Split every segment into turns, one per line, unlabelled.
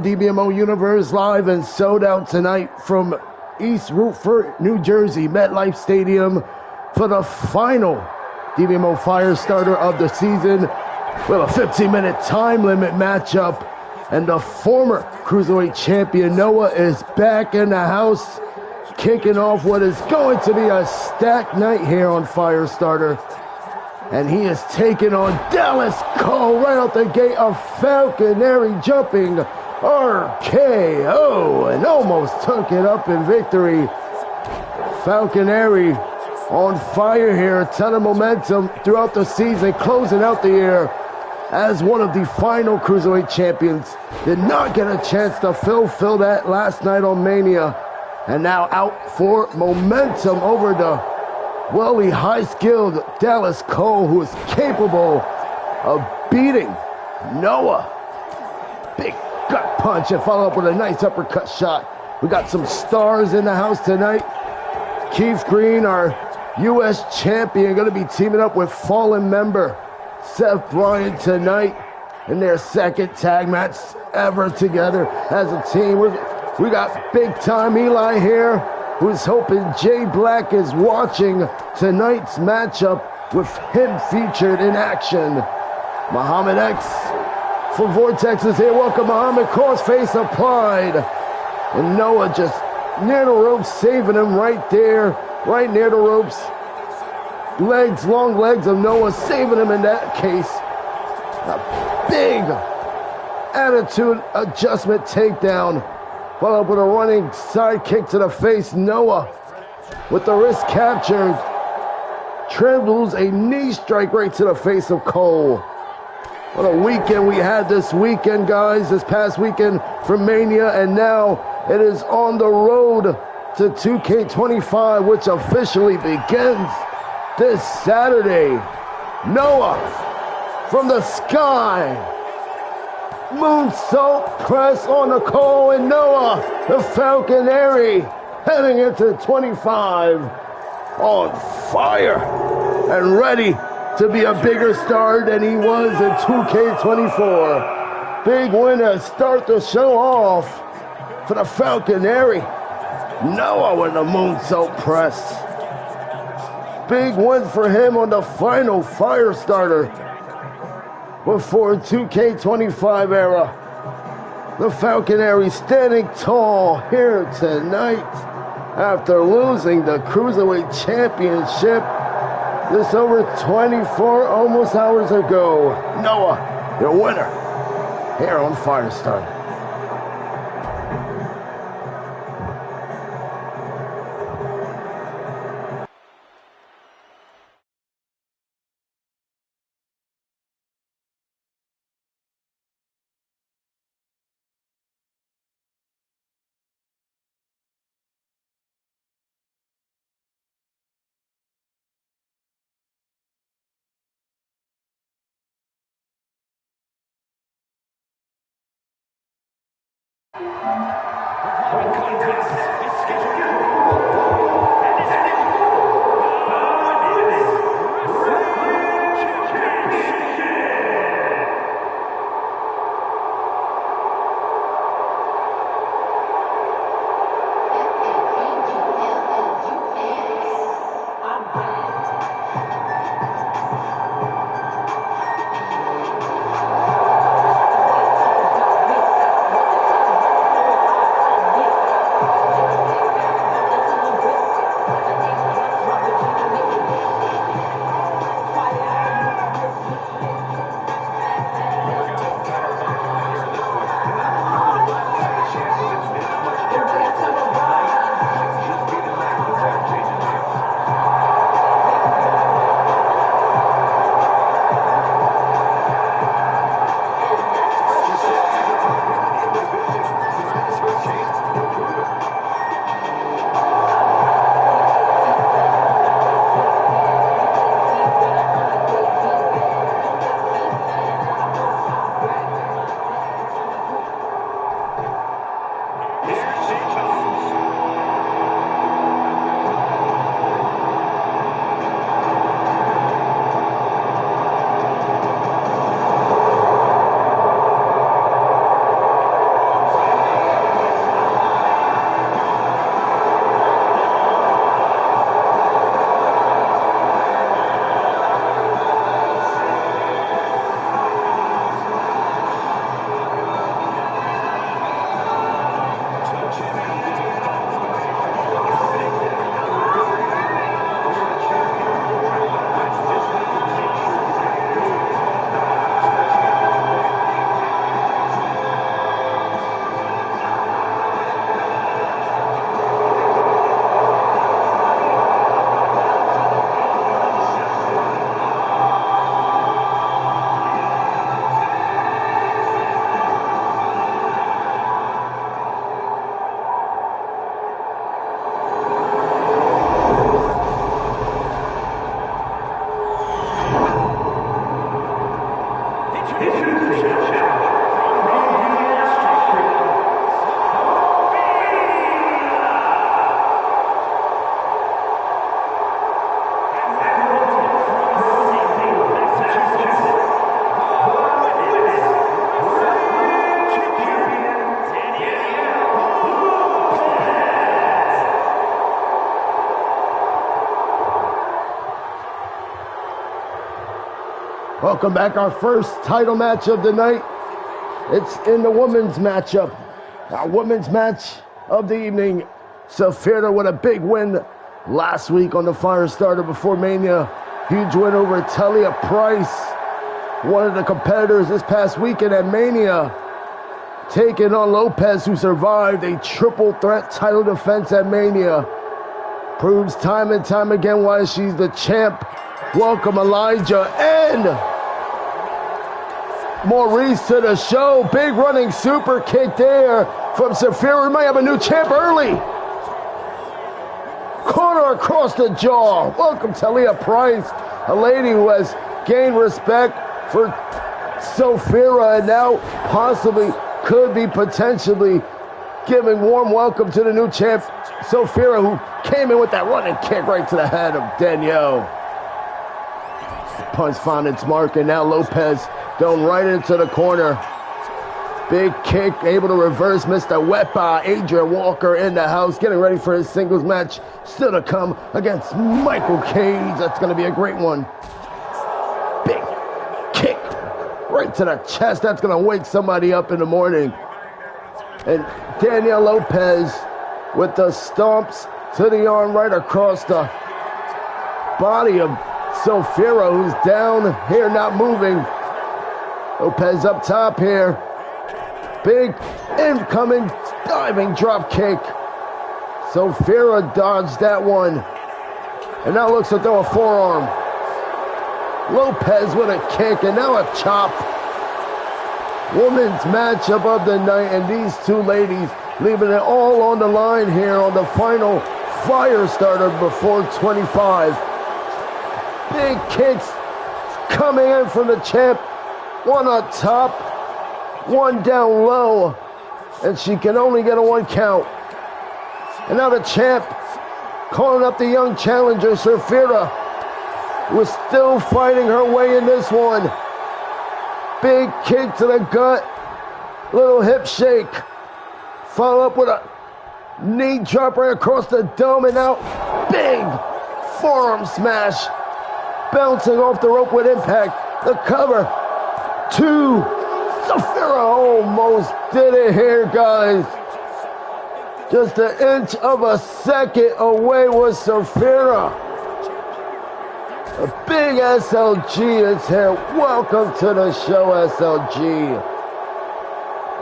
Dbmo Universe, live and sold out tonight from East Rockford, New Jersey, MetLife Stadium for the final Dbmo Firestarter of the season with a 15-minute time limit matchup. And the former Cruiserweight champion Noah is back in the house, kicking off what is going to be a stacked night here on Firestarter. And he is taking on Dallas Cole right out the gate, a falconary jumping RKO, and almost took it up in victory. Falconary on fire here, a ton of momentum throughout the season, closing out the year as one of the final Cruiserweight champions. Did not get a chance to fulfill that last night on Mania, and now out for momentum over the high-skilled Dallas Cole, who is capable of beating Noah. Big gut punch and follow up with a nice uppercut shot. We got some stars in the house tonight. Keith Green, our U.S. champion, going to be teaming up with Fallen member Seth Bryant tonight in their second tag match ever together as a team. We got big-time Eli here, who's hoping Jay Black is watching tonight's matchup with him featured in action. Muhammad X from Vortex is here. Welcome, Muhammad. Crossface applied. And Noah just near the ropes, saving him right there, right near the ropes. Legs, long legs of Noah, saving him in that case. A big attitude adjustment takedown. Followed up with a running side kick to the face. Noah with the wrist captured. Trembles a knee strike right to the face of Cole. What a weekend we had this weekend, guys. This past weekend for Mania, and now it is on the road to 2K25, which officially begins this Saturday. Noah from the sky. Moonsault press on the Cole, and Noah, the Falconary, heading into 25 on fire and ready to be a bigger star than he was in 2K24. Big win to start the show off for the Falconary. Noah with the moonsault press. Big win for him on the final Firestarter before 2K25 era. The Falconary standing tall here tonight after losing the Cruiserweight Championship just over 24 almost hours ago. Noah, your winner here on Firestarter. Welcome back. Our first title match of the night. It's in the women's matchup. Our women's match of the evening. Safira with a big win last week on the Firestarter before Mania. Huge win over Talia Price, one of the competitors this past weekend at Mania. Taking on Lopez, who survived a triple threat title defense at Mania. Proves time and time again why she's the champ. Welcome Elijah and Maurice to the show. Big running super kick there from Safira. We might have a new champ early. Corner across the jaw. Welcome Talia Price, a lady who has gained respect for Safira and now possibly could be potentially giving warm welcome to the new champ, Safira, who came in with that running kick right to the head of Danielle. Punch found its mark, and now Lopez going right into the corner. Big kick, able to reverse Mr. Wwe, Adrian Walker in the house, getting ready for his singles match still to come against Michael Cage. That's going to be a great one. Big kick right to the chest. That's going to wake somebody up in the morning. And Danielle Lopez with the stomps to the arm right across the body of Safira, who's down here, not moving. Lopez up top here. Big incoming diving drop kick. Safira dodged that one. And now looks to throw a forearm. Lopez with a kick and now a chop. Women's matchup of the night, and these two ladies leaving it all on the line here on the final Firestarter before 25. Big kicks coming in from the champ. One on top, one down low, and she can only get a one count. And now the champ calling up the young challenger, Safira, who is still fighting her way in this one. Big kick to the gut, little hip shake, follow up with a knee drop right across the dome, and now big forearm smash, bouncing off the rope with impact. The cover, two. Safira almost did it here, guys. Just an inch of a second away was Safira. A big SLG is here. Welcome to the show, SLG.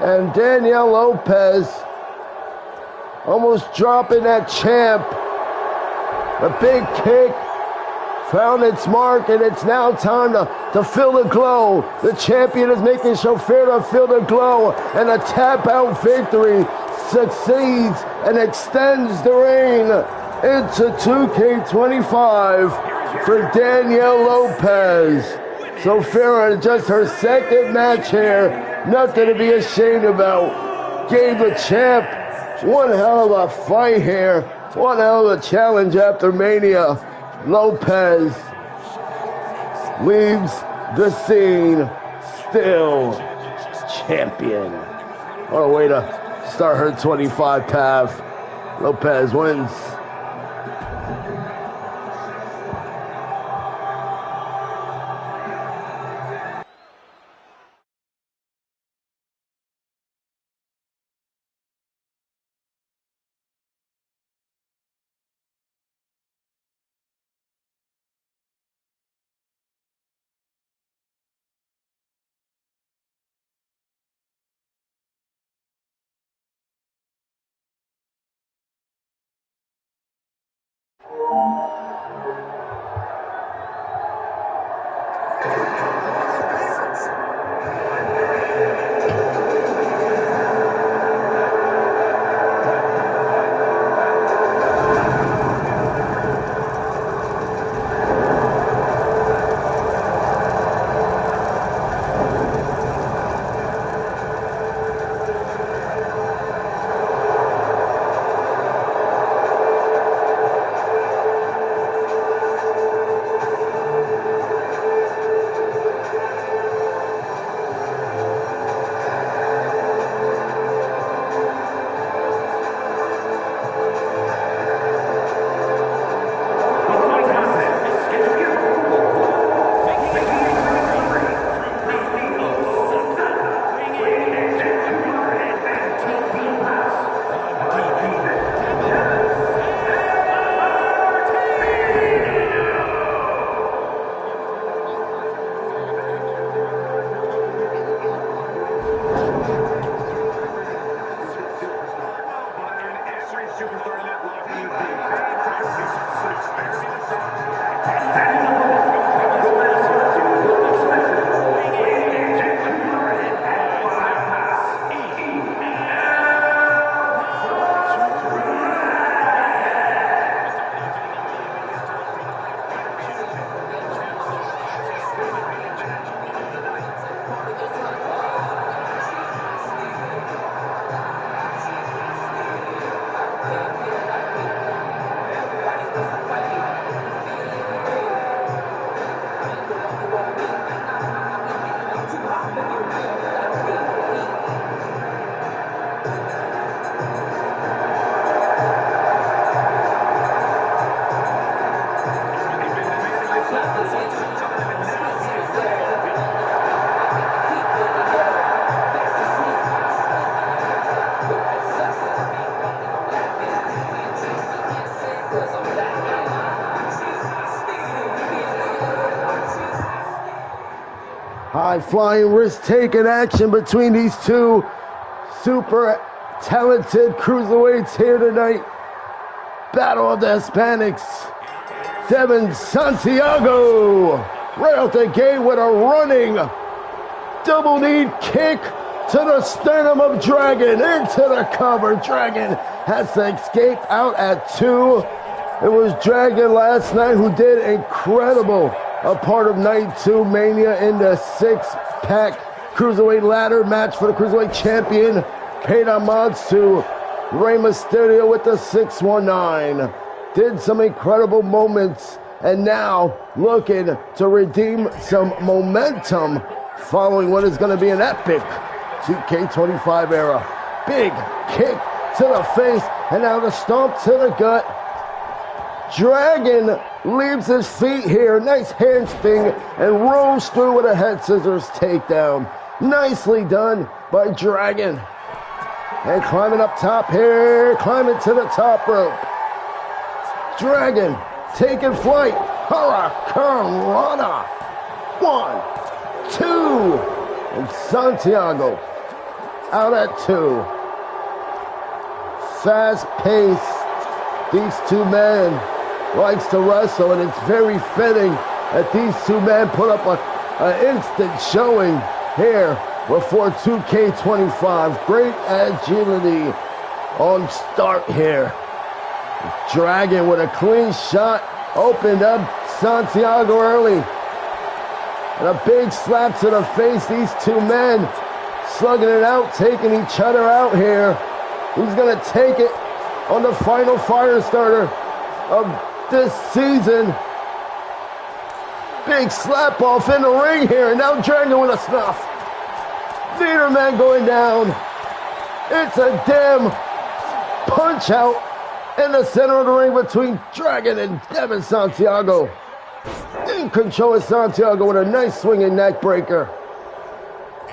And Danielle Lopez almost dropping that champ. A big kick found its mark, and it's now time to feel the glow. The champion is making Safira feel the glow, and a tap-out victory succeeds and extends the reign into 2K25 for Danielle Lopez. Safira, just her second match here, nothing to be ashamed about. Gave the champ one hell of a fight here, one hell of a challenge after Mania. Lopez leaves the scene still champion. What a way to start her 25 path. Lopez wins. High-flying, risk-taking action between these two super talented cruiserweights here tonight. Battle of the Hispanics. Devin Santiago right out the gate with a running double knee kick to the sternum of Dragon. Into the cover. Dragon has to escape out at 2. It was Dragon last night who did incredible. A part of Night 2 Mania in the 6-pack Cruiserweight ladder match for the Cruiserweight Champion. Paid homage to Rey Mysterio with the 619. Did some incredible moments, and now looking to redeem some momentum following what is going to be an epic 2K25 era. Big kick to the face, and now the stomp to the gut. Dragon leaves his feet here. Nice handspring and rolls through with a head scissors takedown. Nicely done by Dragon. And climbing up top here, climbing to the top rope. Dragon taking flight. Hurricanrana. 1, 2. And Santiago out at 2. Fast pace. These two men likes to wrestle, and it's very fitting that these two men put up an instant showing here before 2K25. Great agility on start here. Dragon with a clean shot opened up Santiago early. And a big slap to the face. These two men slugging it out, taking each other out here. Who's going to take it on the final Firestarter of this season? Big slap off in the ring here, and now Dragon with a snuff. Leader man going down. It's a damn punch out in the center of the ring between Dragon and Devin Santiago. In control of Santiago with a nice swinging neck breaker.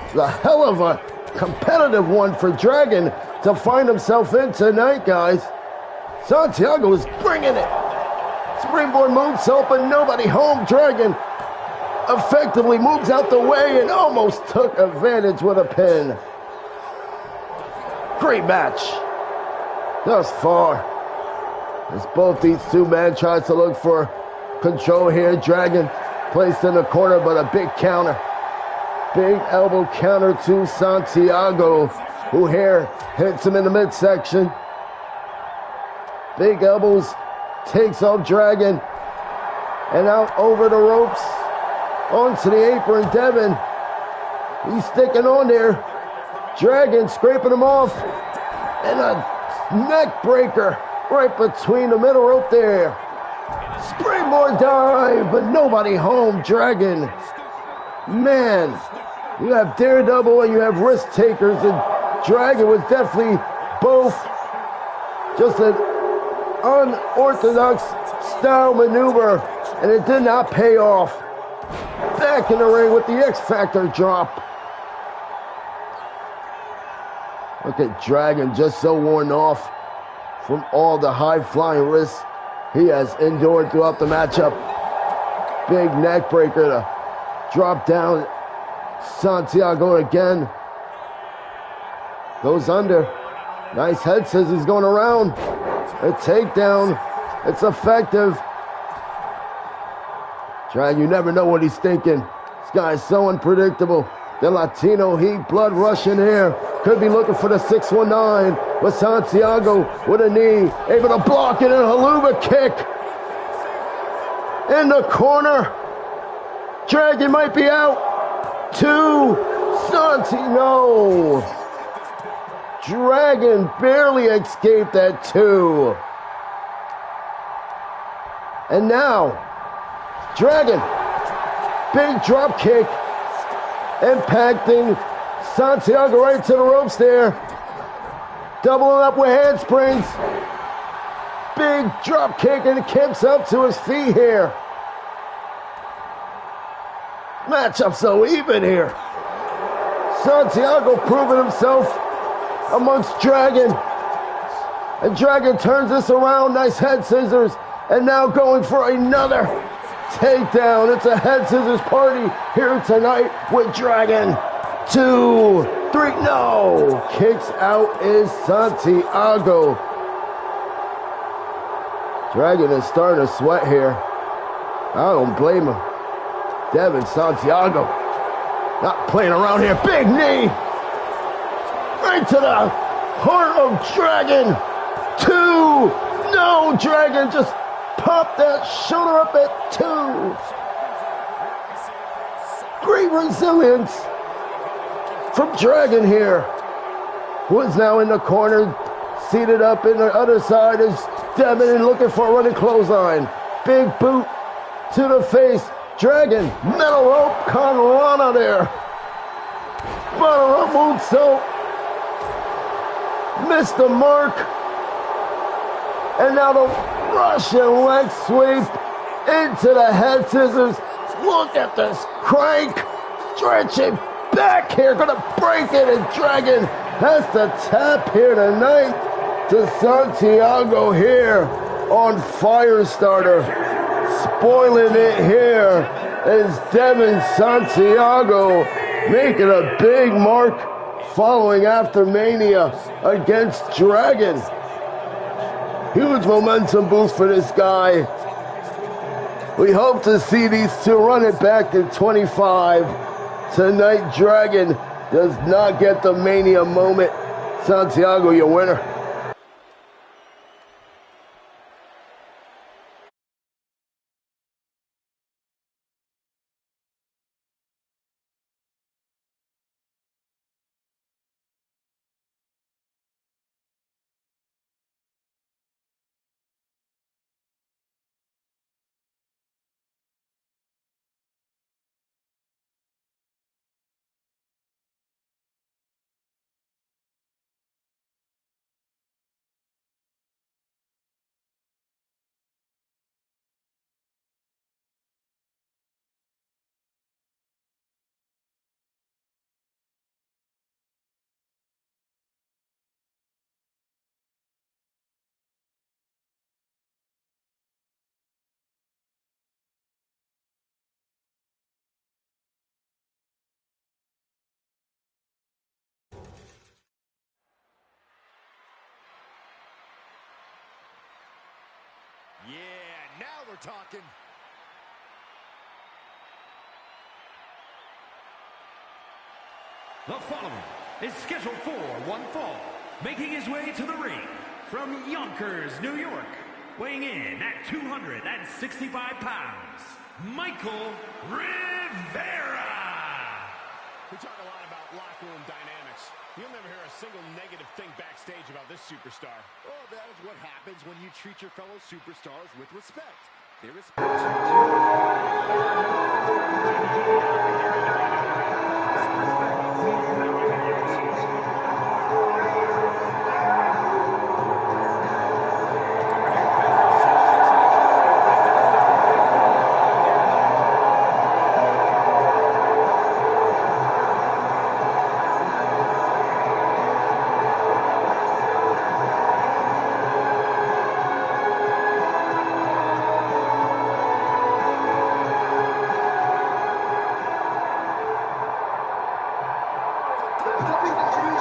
It's a hell of a competitive one for Dragon to find himself in tonight, guys. Santiago is bringing it. Springboard moonsault, but nobody home. Dragon effectively moves out the way and almost took advantage with a pin. Great match thus far, as both these two men try to look for control here. Dragon placed in the corner, but a big counter. Big elbow counter to Santiago, who here hits him in the midsection. Big elbows, takes off Dragon, and out over the ropes, onto the apron. Devin, he's sticking on there. Dragon scraping him off, and a neck breaker right between the middle rope there. Springboard dive, but nobody home. Dragon, man, you have Daredevil and you have risk takers, and Dragon was definitely both. Just an unorthodox style maneuver, and it did not pay off. Back in the ring with the X-Factor drop. Look at Dragon, just so worn off from all the high-flying risks he has endured throughout the matchup. Big neck breaker to drop down Santiago again. Goes under. Nice head scissors going around. A takedown. It's effective. Dragon, you never know what he's thinking. This guy's so unpredictable. The Latino heat, blood rushing here. Could be looking for the 619. But Santiago with a knee. Able to block it and a haluva kick. In the corner. Dragon might be out. 2. No. Dragon barely escaped that 2. And now, Dragon, big drop kick, impacting Santiago right to the ropes there. Doubling up with handsprings. Big drop kick and kicks up to his feet here. Matchup so even here. Santiago proving himself amongst Dragon. And Dragon turns this around. Nice head scissors. And now going for another takedown. It's a head scissors party here tonight with Dragon. 2, 3, no. Kicks out is Santiago. Dragon is starting to sweat here. I don't blame him. Devin Santiago. Not playing around here. Big knee. Right to the heart of Dragon. 2. No, Dragon just popped that shoulder up at 2. Great resilience from Dragon here. Woods now in the corner. Seated up in the other side is Devin and looking for a running clothesline. Big boot to the face. Dragon, metal rope, Conrana there. Bottom rope moonsault. Missed the mark. And now the Russian leg sweep into the head scissors. Look at this crank. Stretching back here. Gonna break it. And Dragon has to tap here tonight to Santiago here on Firestarter. Spoiling it here is Devin Santiago making a big mark following after Mania against Dragon. Huge momentum boost for this guy. We hope to see these two run it back to 25. Tonight, Dragon does not get the Mania moment. Santiago, your winner.
Yeah, now we're talking.
The following is scheduled for one fall, making his way to the ring from Yonkers, New York, weighing in at 265 pounds, Michael Rivera.
We talk a lot about locker room dynamics. You'll never hear a single negative thing backstage about this superstar.
Well, that is what happens when you treat your fellow superstars with respect. They respect
WWE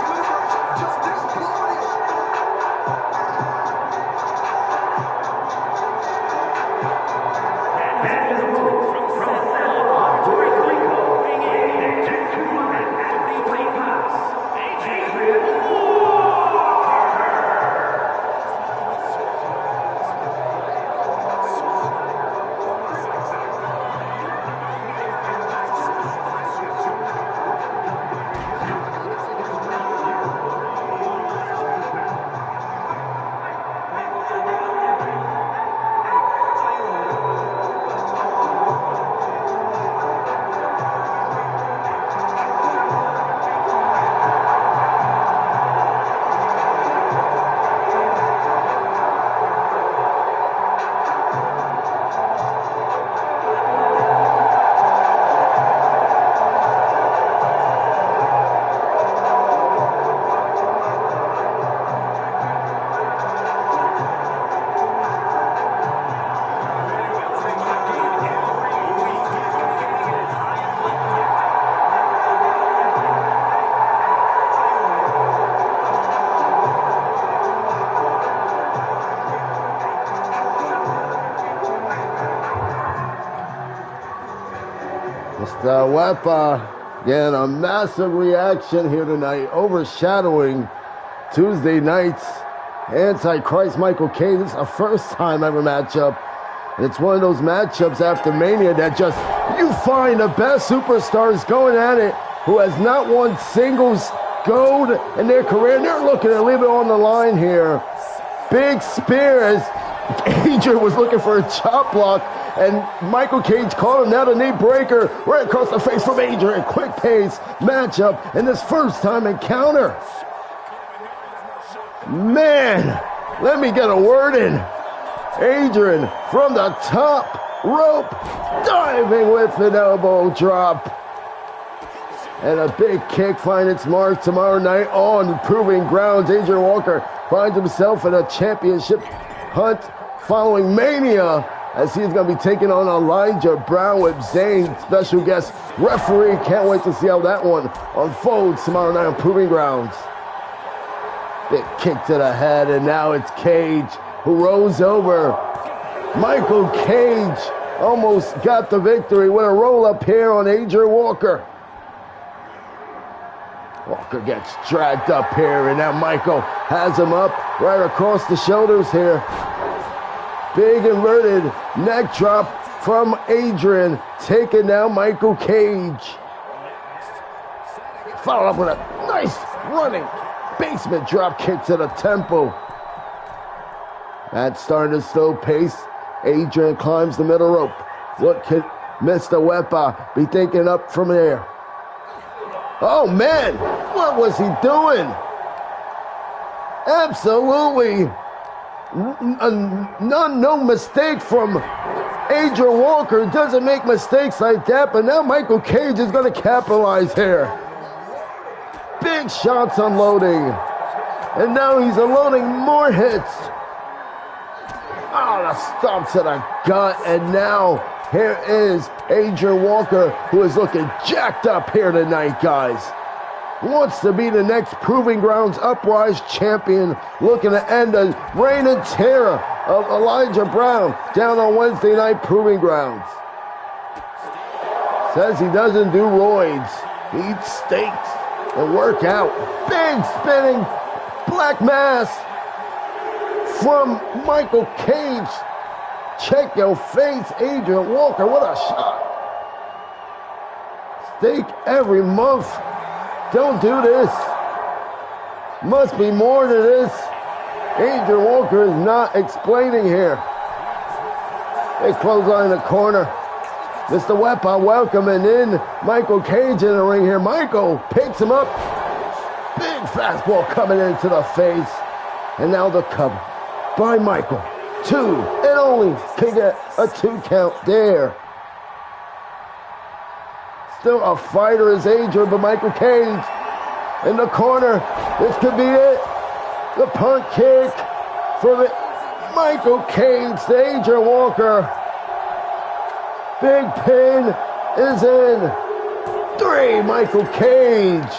Mr. Wwe getting a massive reaction here tonight, overshadowing Tuesday night's Antichrist Michael Cage. This is a first time ever matchup. It's one of those matchups after Mania that just, you find the best superstars going at it who has not won singles gold in their career. They're looking to leave it on the line here. Big spear as Adrian was looking for a chop block, and Michael Cage caught him. Now the knee breaker right across the face from Adrian. Quick pace matchup in this first time encounter. Man, let me get a word in. Adrian from the top rope, diving with an elbow drop. And a big kick finds its mark tomorrow night on Proving Grounds. Adrian Walker finds himself in a championship hunt following Mania, as he's going to be taking on Elijah Brown with Zayn, special guest referee. Can't wait to see how that one unfolds tomorrow night on Proving Grounds. Big kick to the head, and now it's Cage who rolls over. Michael Cage almost got the victory with a roll-up here on Adrian Walker. Walker gets dragged up here, and now Michael has him up right across the shoulders here. Big inverted neck drop from Adrian, taking down Michael Cage. Followed up with a nice running basement drop kick to the temple. That's starting to slow pace. Adrian climbs the middle rope. What could Mr. Wwe be thinking up from there? Oh man, what was he doing? Absolutely no mistake from Adrian Walker. Doesn't make mistakes like that, but now Michael Cage is going to capitalize here. Big shots unloading, and now he's unloading more hits. Oh, the stomp to the gut, and now here is Adrian Walker, who is looking jacked up here tonight, guys. Wants to be the next Proving Grounds Uprise champion, looking to end the reign and terror of Elijah Brown down on Wednesday night Proving Grounds. Says he doesn't do roids. He eats steaks and work out. Big spinning black mass from Michael Cage. Check your face, Adrian Walker. What a shot. Steak every month. Don't do this. Must be more to this. Adrian Walker is not explaining here. They close on the corner. Mr. Wwe welcoming in Michael Cage in the ring here. Michael picks him up. Big fastball coming into the face. And now the cover by Michael. 2 and only can get a 2 count there. Still a fighter is Adrian, but Michael Cage in the corner. This could be it. The punt kick from it. Michael Cage to Adrian Walker. Big pin is in. 3. Michael Cage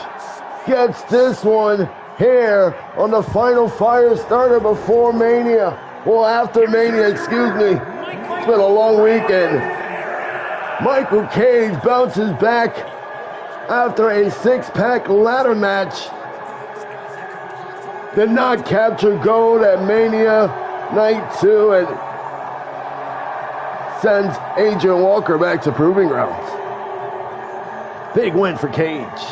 gets this one here on the final Firestarter before Mania. Well, after Mania, excuse me. It's been a long weekend. Michael Cage bounces back after a 6-pack ladder match. Did not capture gold at Mania Night 2 and sends Adrian Walker back to Proving Grounds. Big win for Cage.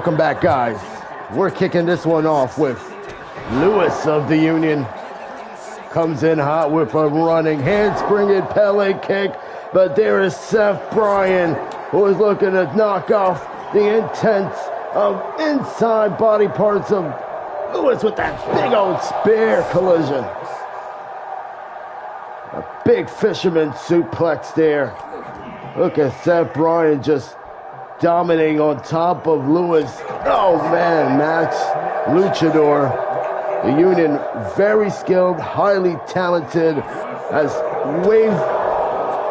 Welcome back, guys. We're kicking this one off with Lewis of the Union. Comes in hot with a running handspring Pele kick, but there is Seth Bryan, who is looking to knock off the intents of inside body parts of Lewis with that big old spear collision. A big fisherman suplex there. Look at Seth Bryan just dominating on top of Lewis. Oh man, Max Luchador. The Union, very skilled, highly talented, as wave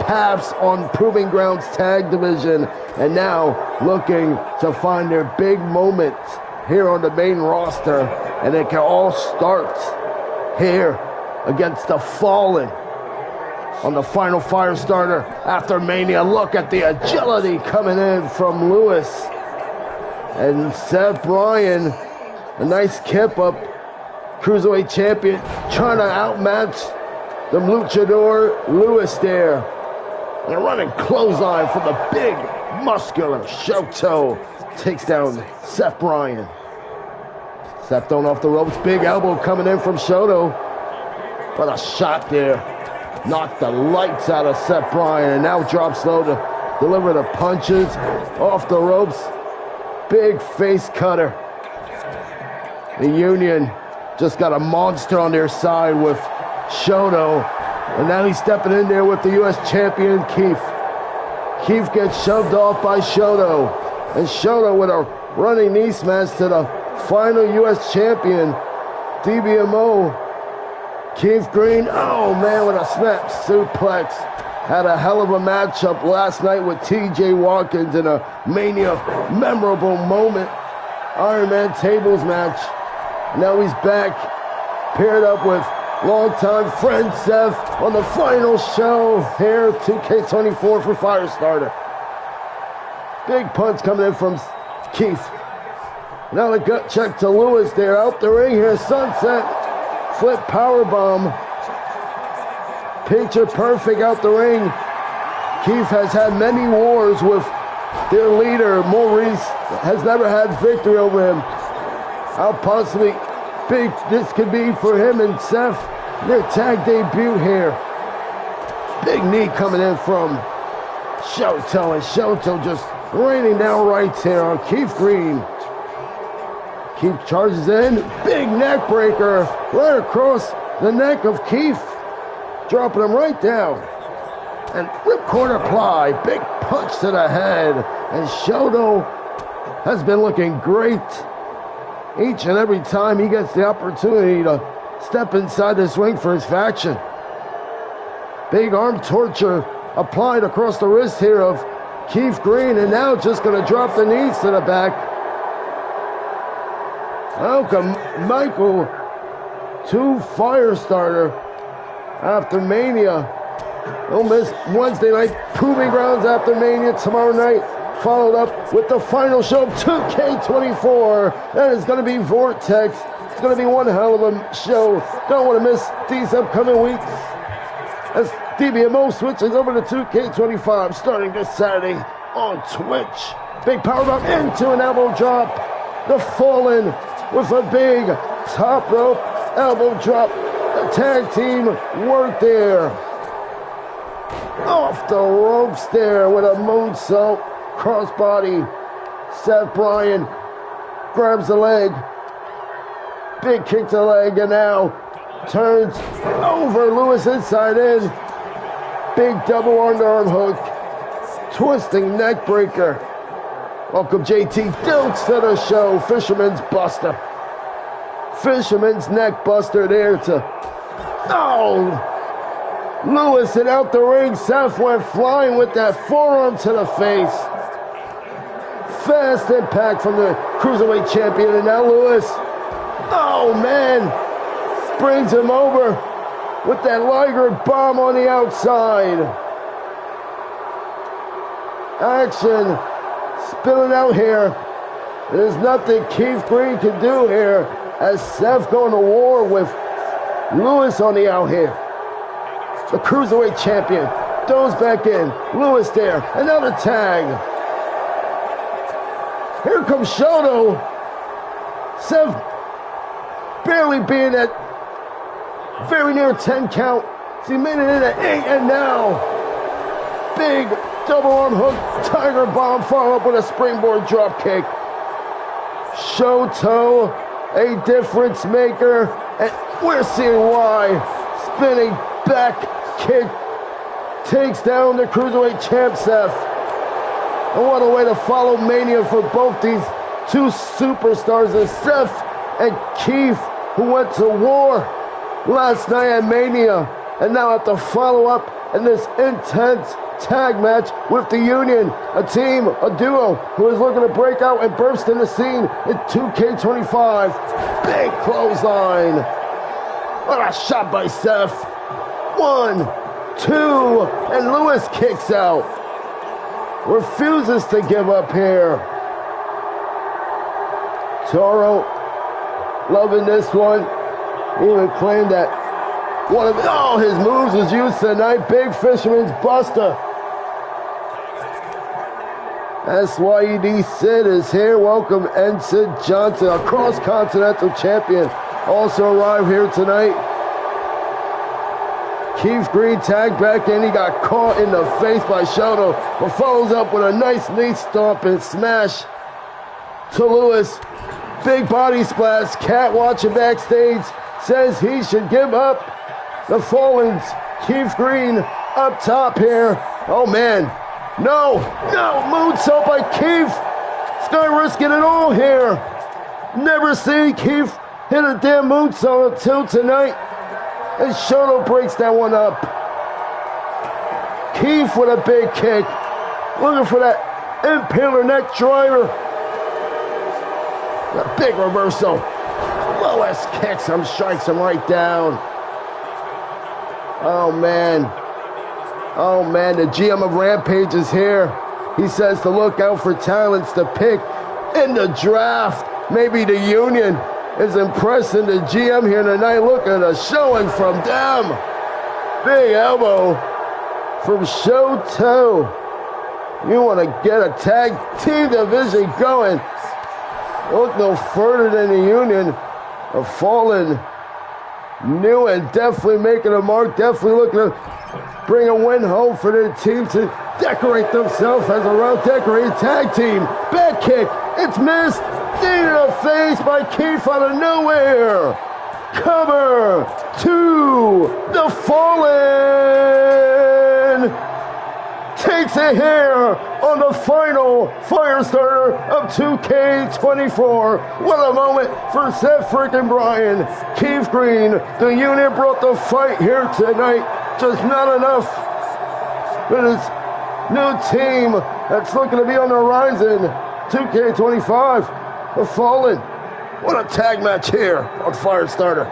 paths on Proving Grounds Tag Division, and now looking to find their big moment here on the main roster, and it can all start here against the Fallen on the final Firestarter after Mania. Look at the agility coming in from Lewis. And Seth Bryan, a nice kip up, Cruiserweight champion, trying to outmatch the Luchador Lewis there. And a running clothesline from the big, muscular Shoto takes down Seth Bryan. Seth thrown off the ropes, big elbow coming in from Shoto. What a shot there. knocked the lights out of Seth Bryan, and now drops low to deliver the punches off the ropes. Big face cutter. The Union just got a monster on their side with Shoto, and now he's stepping in there with the U.S. champion, Keith. Keith gets shoved off by Shoto, and Shoto with a running knee smash to the final U.S. champion, Dbmo. Keith Green, oh man, with a snap suplex. Had a hell of a matchup last night with T.J. Watkins in a Mania memorable moment. Iron Man tables match. Now he's back, paired up with longtime friend Seth on the final show here, 2K24 for Firestarter. Big punch coming in from Keith. Now the gut check to Lewis there, out the ring here, sunset, flip powerbomb. Picture perfect out the ring. Keith has had many wars with their leader, Maurice, has never had victory over him. How possibly big this could be for him and Seth, their tag debut here. Big knee coming in from Shoto, and Shoto just raining down rights here on Keith Green. Keith charges in, big neck breaker right across the neck of Keith, dropping him right down. And ripcord apply, big punch to the head, and Shoto has been looking great each and every time he gets the opportunity to step inside this ring for his faction. Big arm torture applied across the wrist here of Keith Green, and now just going to drop the knees to the back. Welcome, Michael, to Firestarter after Mania. Don't miss Wednesday night Proving Grounds after Mania tomorrow night, followed up with the final show of 2K24. That is going to be Vortex. It's going to be one hell of a show. Don't want to miss these upcoming weeks as Dbmo switches over to 2K25 starting this Saturday on Twitch. Big powerbomb into an elbow drop. The Fallen with a big top rope elbow drop. The tag team work there. Off the ropes there with a moonsault crossbody. Seth Bryan grabs the leg. Big kick to the leg, and now turns over Lewis inside in. Big double underarm hook. Twisting neck breaker. Welcome JT Dilts to the show. Fisherman's Buster. Fisherman's neck buster there to... Oh! Lewis and out the ring. Seth went flying with that forearm to the face. Fast impact from the Cruiserweight champion, and now Lewis. Oh man! Brings him over with that Liger bomb on the outside. Action spilling out here. There's nothing Keith Green can do here as Seth going to war with Lewis on the out here. The Cruiserweight champion goes back in. Lewis there. Another tag. Here comes Shoto. Seth barely being at very near 10 count. So he made it in at 8, and now big double arm hook, tiger bomb, followed up with a springboard drop kick. Shoto, a difference maker, and we're seeing why. Spinning back kick takes down the Cruiserweight champ Seth. And what a way to follow Mania for both these two superstars, as Seth and Keith, who went to war last night at Mania, and now have to follow up in this intense tag match with the Union, a team, a duo, who is looking to break out and burst in the scene in 2K25. Big clothesline. What a shot by Seth. 1, 2, and Lewis kicks out. Refuses to give up here. Toro loving this one. Even claimed that one of his moves was used tonight. Big Fisherman's Buster. SYED Sid is here. Welcome Ensign Johnson, a cross-continental champion, also arrived here tonight. Keith Green tagged back in. He got caught in the face by Shoto, but follows up with a nice knee stomp and smash to Lewis. Big body splash. Cat watching backstage says he should give up. The Fallen's Keith Green up top here. Oh man, no, moonsault by Keith. Sky risking it all here. Never seen Keith hit a damn moonsault until tonight. And Shoto breaks that one up. Keith with a big kick. Looking for that impaler neck driver. A big reversal. Lewis kicks him, strikes him right down. Oh man, the GM of Rampage is here. He says to look out for talents to pick in the draft. Maybe the Union is impressing the GM here tonight. Look at a showing from them. Big elbow from Shoto. You want to get a tag team division going. Look no further than the Union. A Fallen new and definitely making a mark. Definitely looking to bring a win home for their team to decorate themselves as a well-decorated tag team. Back kick. It's missed. Knee to the face by Keith out of nowhere. Cover 2. The Fallen takes it here on the final Firestarter of 2K24. What a moment for Seth freaking Bryan. Keith Green, the Union brought the fight here tonight. Just not enough for this new team that's looking to be on the horizon. 2K25, the Fallen. What a tag match here on Firestarter.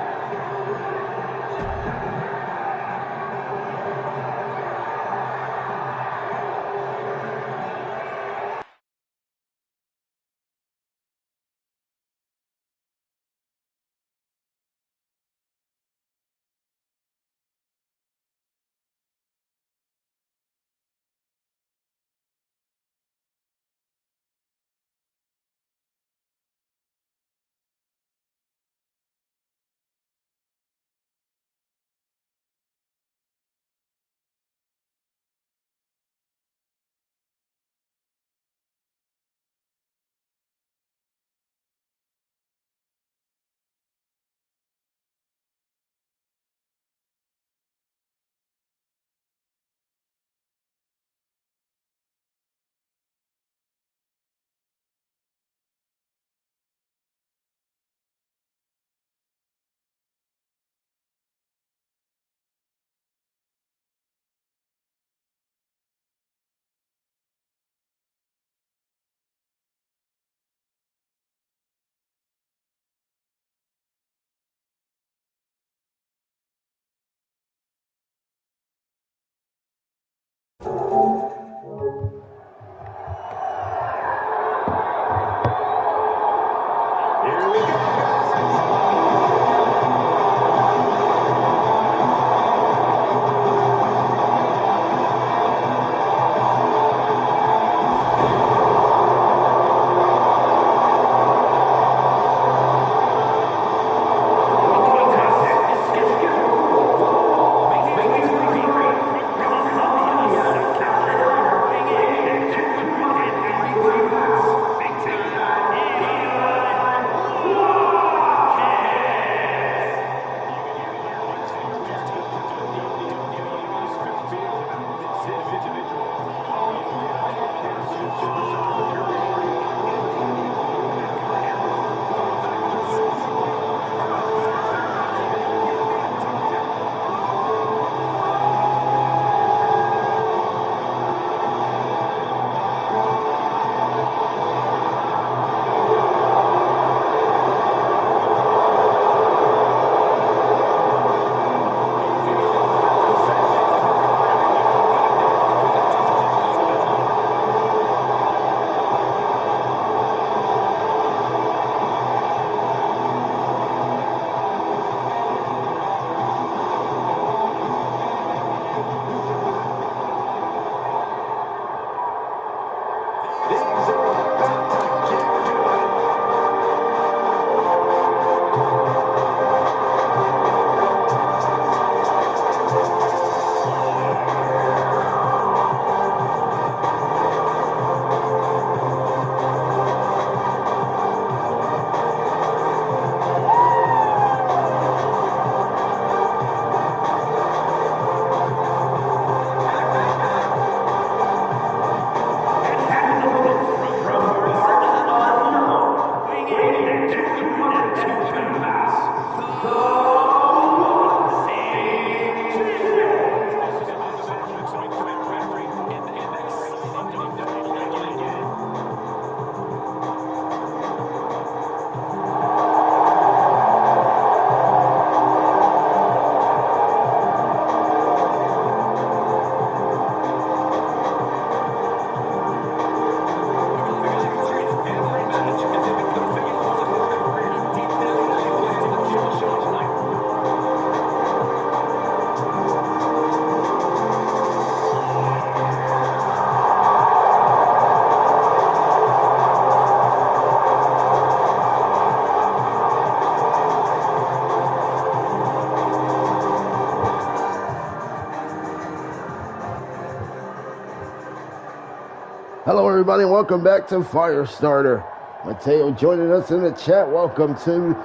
Hello, everybody. Welcome back to Firestarter. Mateo joining us in the chat. Welcome to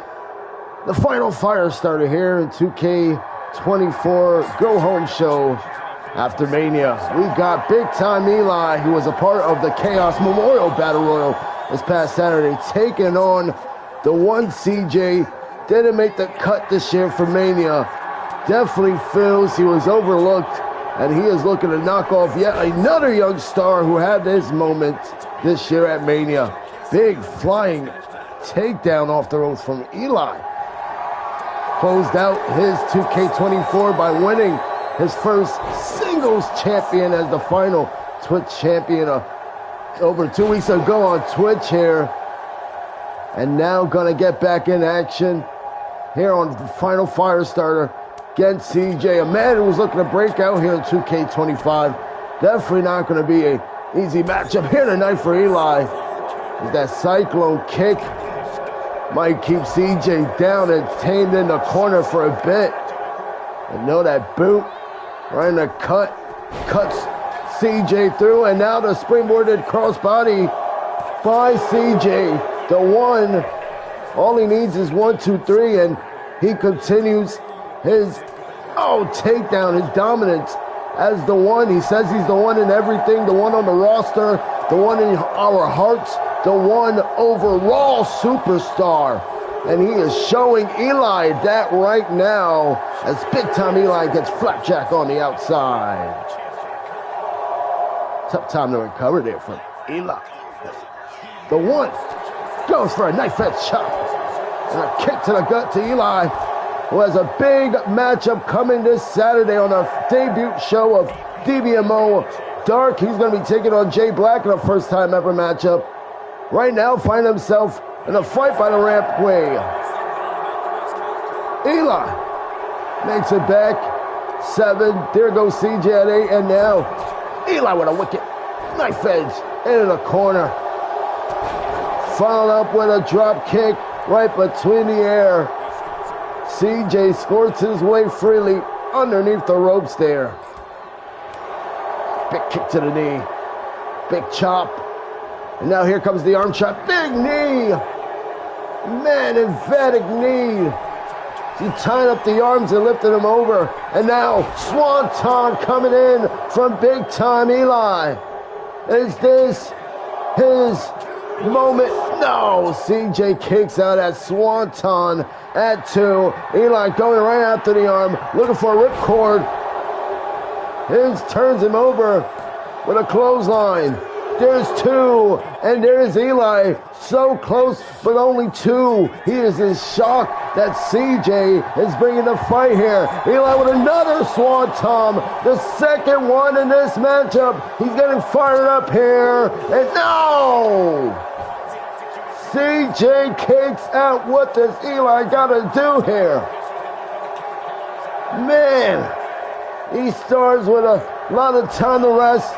the final Firestarter here in 2K24 Go Home Show after Mania. We got Big Time Eli, who was a part of the Chaos Memorial Battle Royal this past Saturday, taking on the one CJ. Didn't make the cut this year for Mania. Definitely feels he was overlooked, and he is looking to knock off yet another young star who had his moment this year at Mania. Big flying takedown off the ropes from Eli. Closed out his 2K24 by winning his first singles champion as the final Twitch champion over 2 weeks ago on Twitch here. And now gonna get back in action here on the final Firestarter against CJ, a man who was looking to break out here in 2K25. Definitely not going to be an easy matchup here tonight for Eli. That cyclone kick might keep CJ down and tamed in the corner for a bit. And know that boot right in the cuts CJ through, and now the springboarded crossbody by CJ. The one, all he needs is 1, 2, 3, and he continues his takedown, his dominance as the one. He says he's the one in everything, the one on the roster, the one in our hearts, the one overall superstar. And he is showing Eli that right now as Big Time Eli gets flapjack on the outside. Tough time to recover there from Eli. The one goes for a knife-edge chop and a kick to the gut to Eli, who has a big matchup coming this Saturday on a debut show of Dbmo Dark. He's going to be taking on Jay Black in a first-time ever matchup. Right now, find himself in a fight by the rampway. Eli makes it back 7. There goes CJ at 8, and now Eli with a wicked knife edge into the corner. Followed up with a drop kick right between the air. CJ squirts his way freely underneath the ropes there. Big kick to the knee. Big chop. And now here comes the arm shot. Big knee. Man, emphatic knee. He tied up the arms and lifted him over. And now Swanton coming in from Big Time Eli. Is this his moment? No, CJ kicks out at Swanton at 2. Eli going right after the arm, looking for a ripcord. His turns him over with a clothesline. There's 2, and there's Eli. So close, but only 2. He is in shock that CJ is bringing the fight here. Eli with another Swanton, the second one in this matchup. He's getting fired up here, and no! CJ kicks out. What does Eli got to do here? Man, these stars with a lot of time to rest.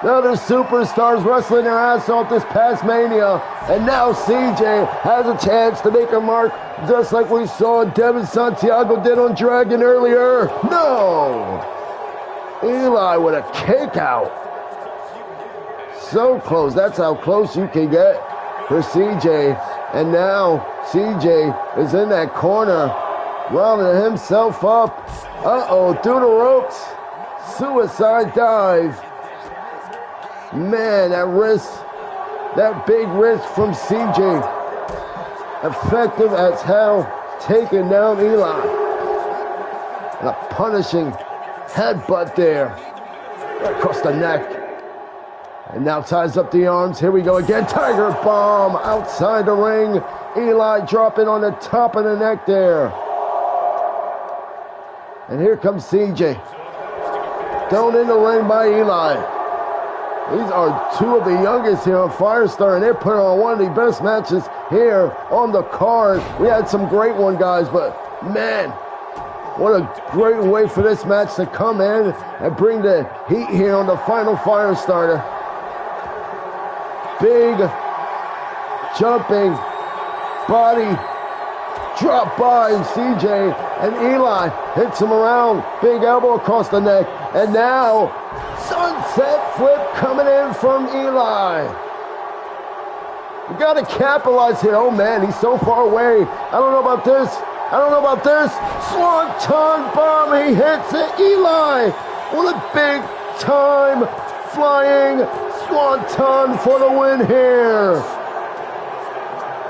The other superstars wrestling their ass off this past Mania. And now CJ has a chance to make a mark, just like we saw Devin Santiago did on Dragon earlier. No! Eli with a kick out. So close. That's how close you can get for CJ. And now CJ is in that corner, rounding himself up. Uh-oh, through the ropes. Suicide dive. Man, that wrist, that big wrist from CJ. Effective as hell, taking down Eli. And a punishing headbutt there. Across the neck. And now ties up the arms. Here we go again. Tiger bomb outside the ring. Eli dropping on the top of the neck there. And here comes CJ. Thrown in the ring by Eli. These are 2 of the youngest here on Firestar, and they're putting on one of the best matches here on the card. We had some great ones, guys, but man, what a great way for this match to come in and bring the heat here on the final Firestarter. Big jumping body drop by CJ, and Eli hits him around. Big elbow across the neck, and now sunset flip coming in from Eli. You got to capitalize here. Oh, man, he's so far away. I don't know about this. I don't know about this. Swanton bomb. He hits it. Eli. What a big time flying Swanton for the win here.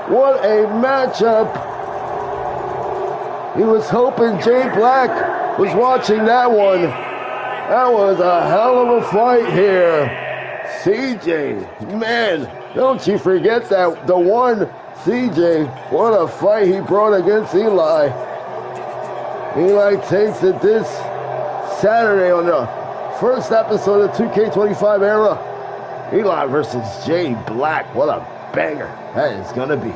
What a matchup. He was hoping Jay Black was watching that one. That was a hell of a fight here. CJ, man, don't you forget that the one CJ. What a fight he brought against Eli. Eli takes it this Saturday on the first episode of 2K25 era. Eli versus Jay Black. What a banger that is going to be.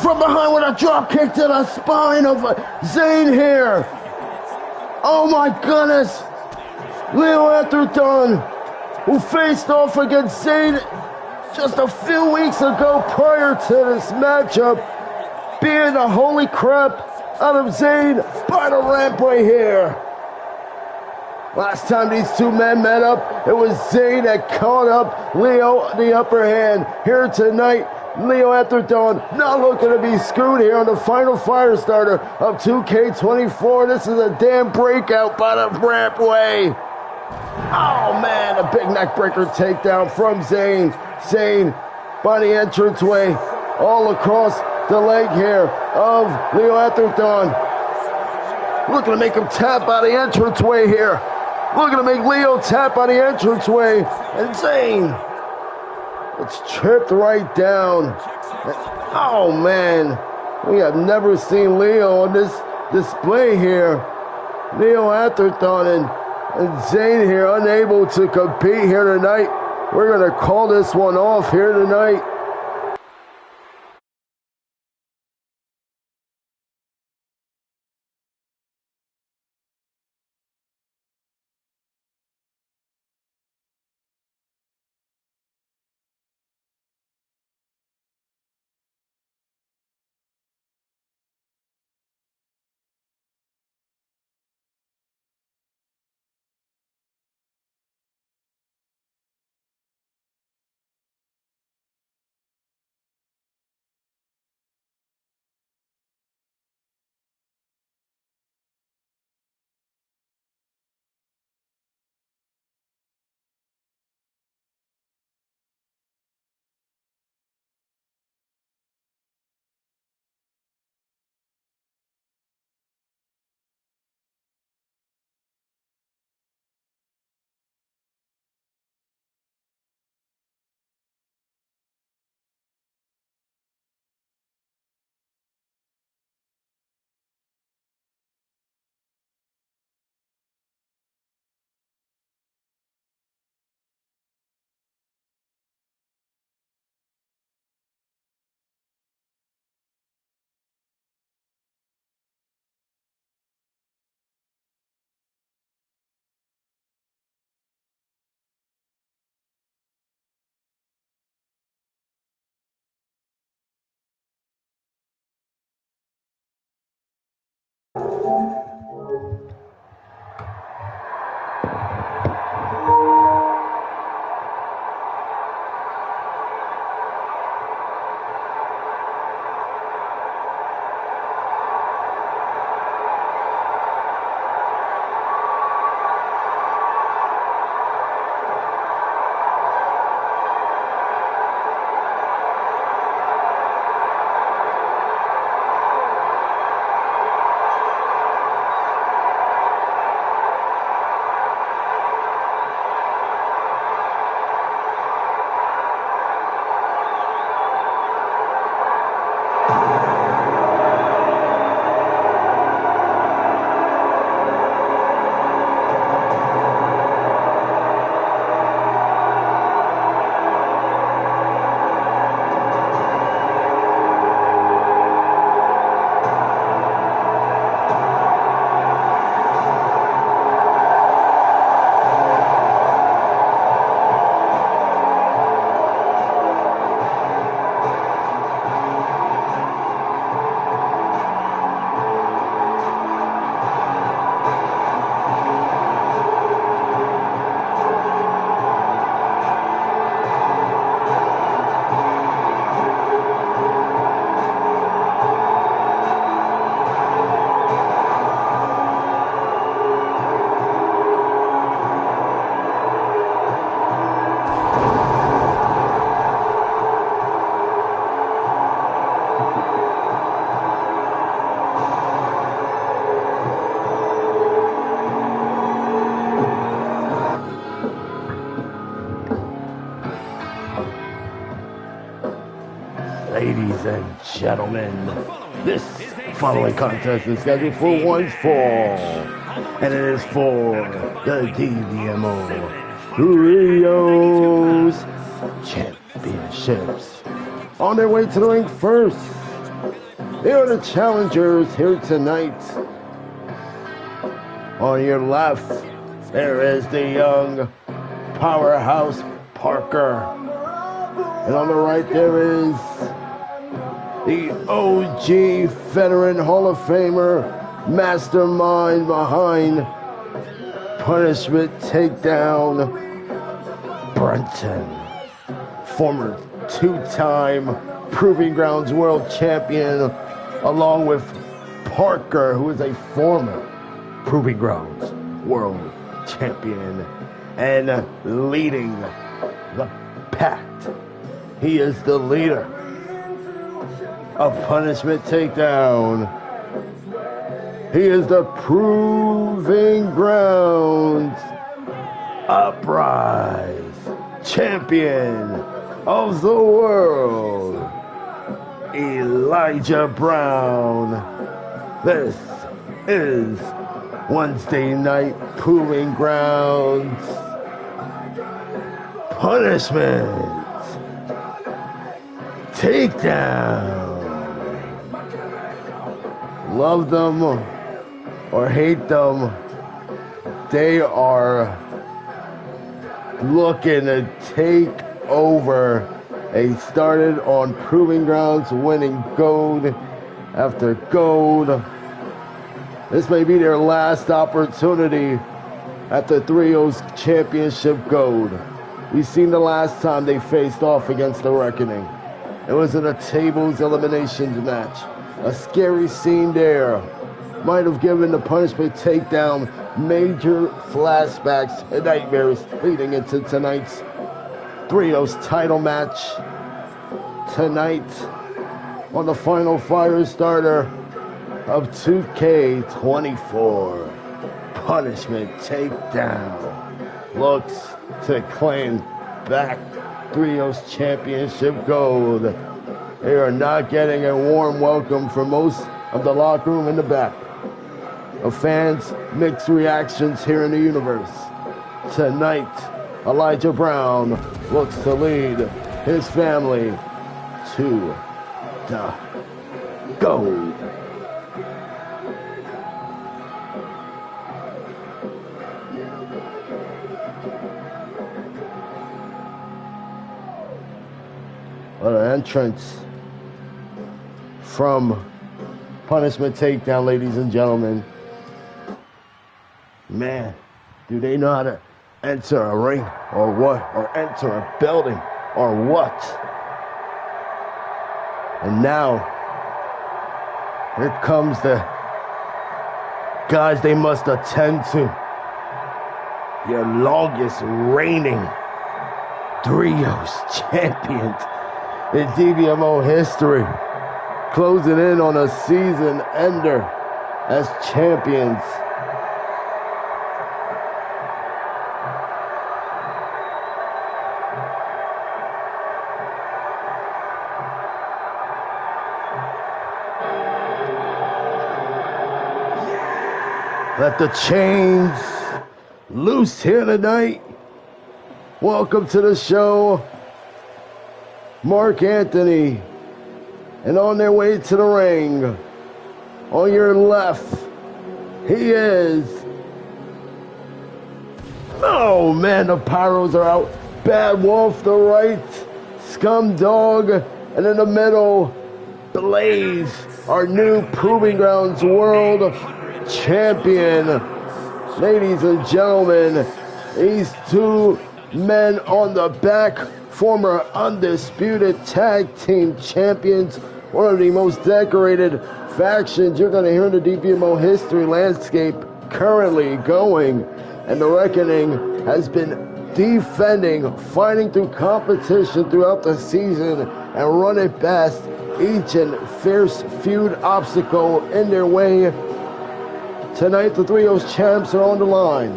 From behind with a drop kick to the spine of Zayn here. Oh my goodness. Leo Atherton, who faced off against Zayn just a few weeks ago prior to this matchup, being the holy crap out of Zayn by the rampway here. Last time these two men met up, it was Zayn that caught up Leo the upper hand. Here tonight, Leo Atherton not looking to be screwed here on the final Firestarter of 2K24. This is a damn breakout by the rampway. Oh man, a big neck breaker takedown from Zayn. Zayn by the entranceway, all across the leg here of Leo Atherton. Looking to make him tap out the entranceway here. Looking to make Leo tap on the entranceway. And Zayn, it's tripped right down. Oh man, we have never seen Leo on this display here. Leo Atherton and Zayn here unable to compete here tonight. We're going to call this one off here tonight. Ladies and gentlemen, this following contest is scheduled for one fall, and it is for the Dbmo Trios Championships. On their way to the ring first, here are the challengers here tonight. On your left, there is the young powerhouse Parker. And on the right, there is the OG veteran Hall of Famer, mastermind behind Punishment Takedown, Brenton, former two-time Proving Grounds World Champion, along with Parker, who is a former Proving Grounds World Champion and leading the pack. He is the leader of Punishment Takedown. He is the Proving Grounds Uprise Champion of the World, Elijah Brown. This is Wednesday Night Proving Grounds Punishment Takedown. Love them or hate them, they are looking to take over. They started on Proving Grounds, winning gold after gold. This may be their last opportunity at the Trios Championship gold. We've seen the last time they faced off against the Reckoning. It was in a tables eliminations match. A scary scene there. Might have given the Punishment Takedown major flashbacks and nightmares leading into tonight's Trios title match. Tonight on the final Firestarter of 2K24. Punishment Takedown looks to claim back Trios Championship gold. They are not getting a warm welcome from most of the locker room in the back. Of fans, mixed reactions here in the universe. Tonight, Elijah Brown looks to lead his family to the gold. What an entrance from punishment takedown, ladies and gentlemen. Man, do they know how to enter a ring or what? Or enter a building or what? And now, here comes the guys they must attend to. Your longest reigning Trios champions in Dbmo history, closing in on a season ender as champions. Let the chains loose here tonight. Welcome to the show, Mark Anthony. And on their way to the ring, on your left, he is... Oh man, the Pyros are out. Bad Wolf, the right, Scumdog, and in the middle, Blaze, our new Proving Grounds World Champion. Ladies and gentlemen, these two men on the back, former undisputed tag team champions, one of the most decorated factions you're going to hear in the Dbmo history landscape currently going. And the Reckoning has been defending, fighting through competition throughout the season, and running past each and fierce feud obstacle in their way. Tonight, the Trios champs are on the line.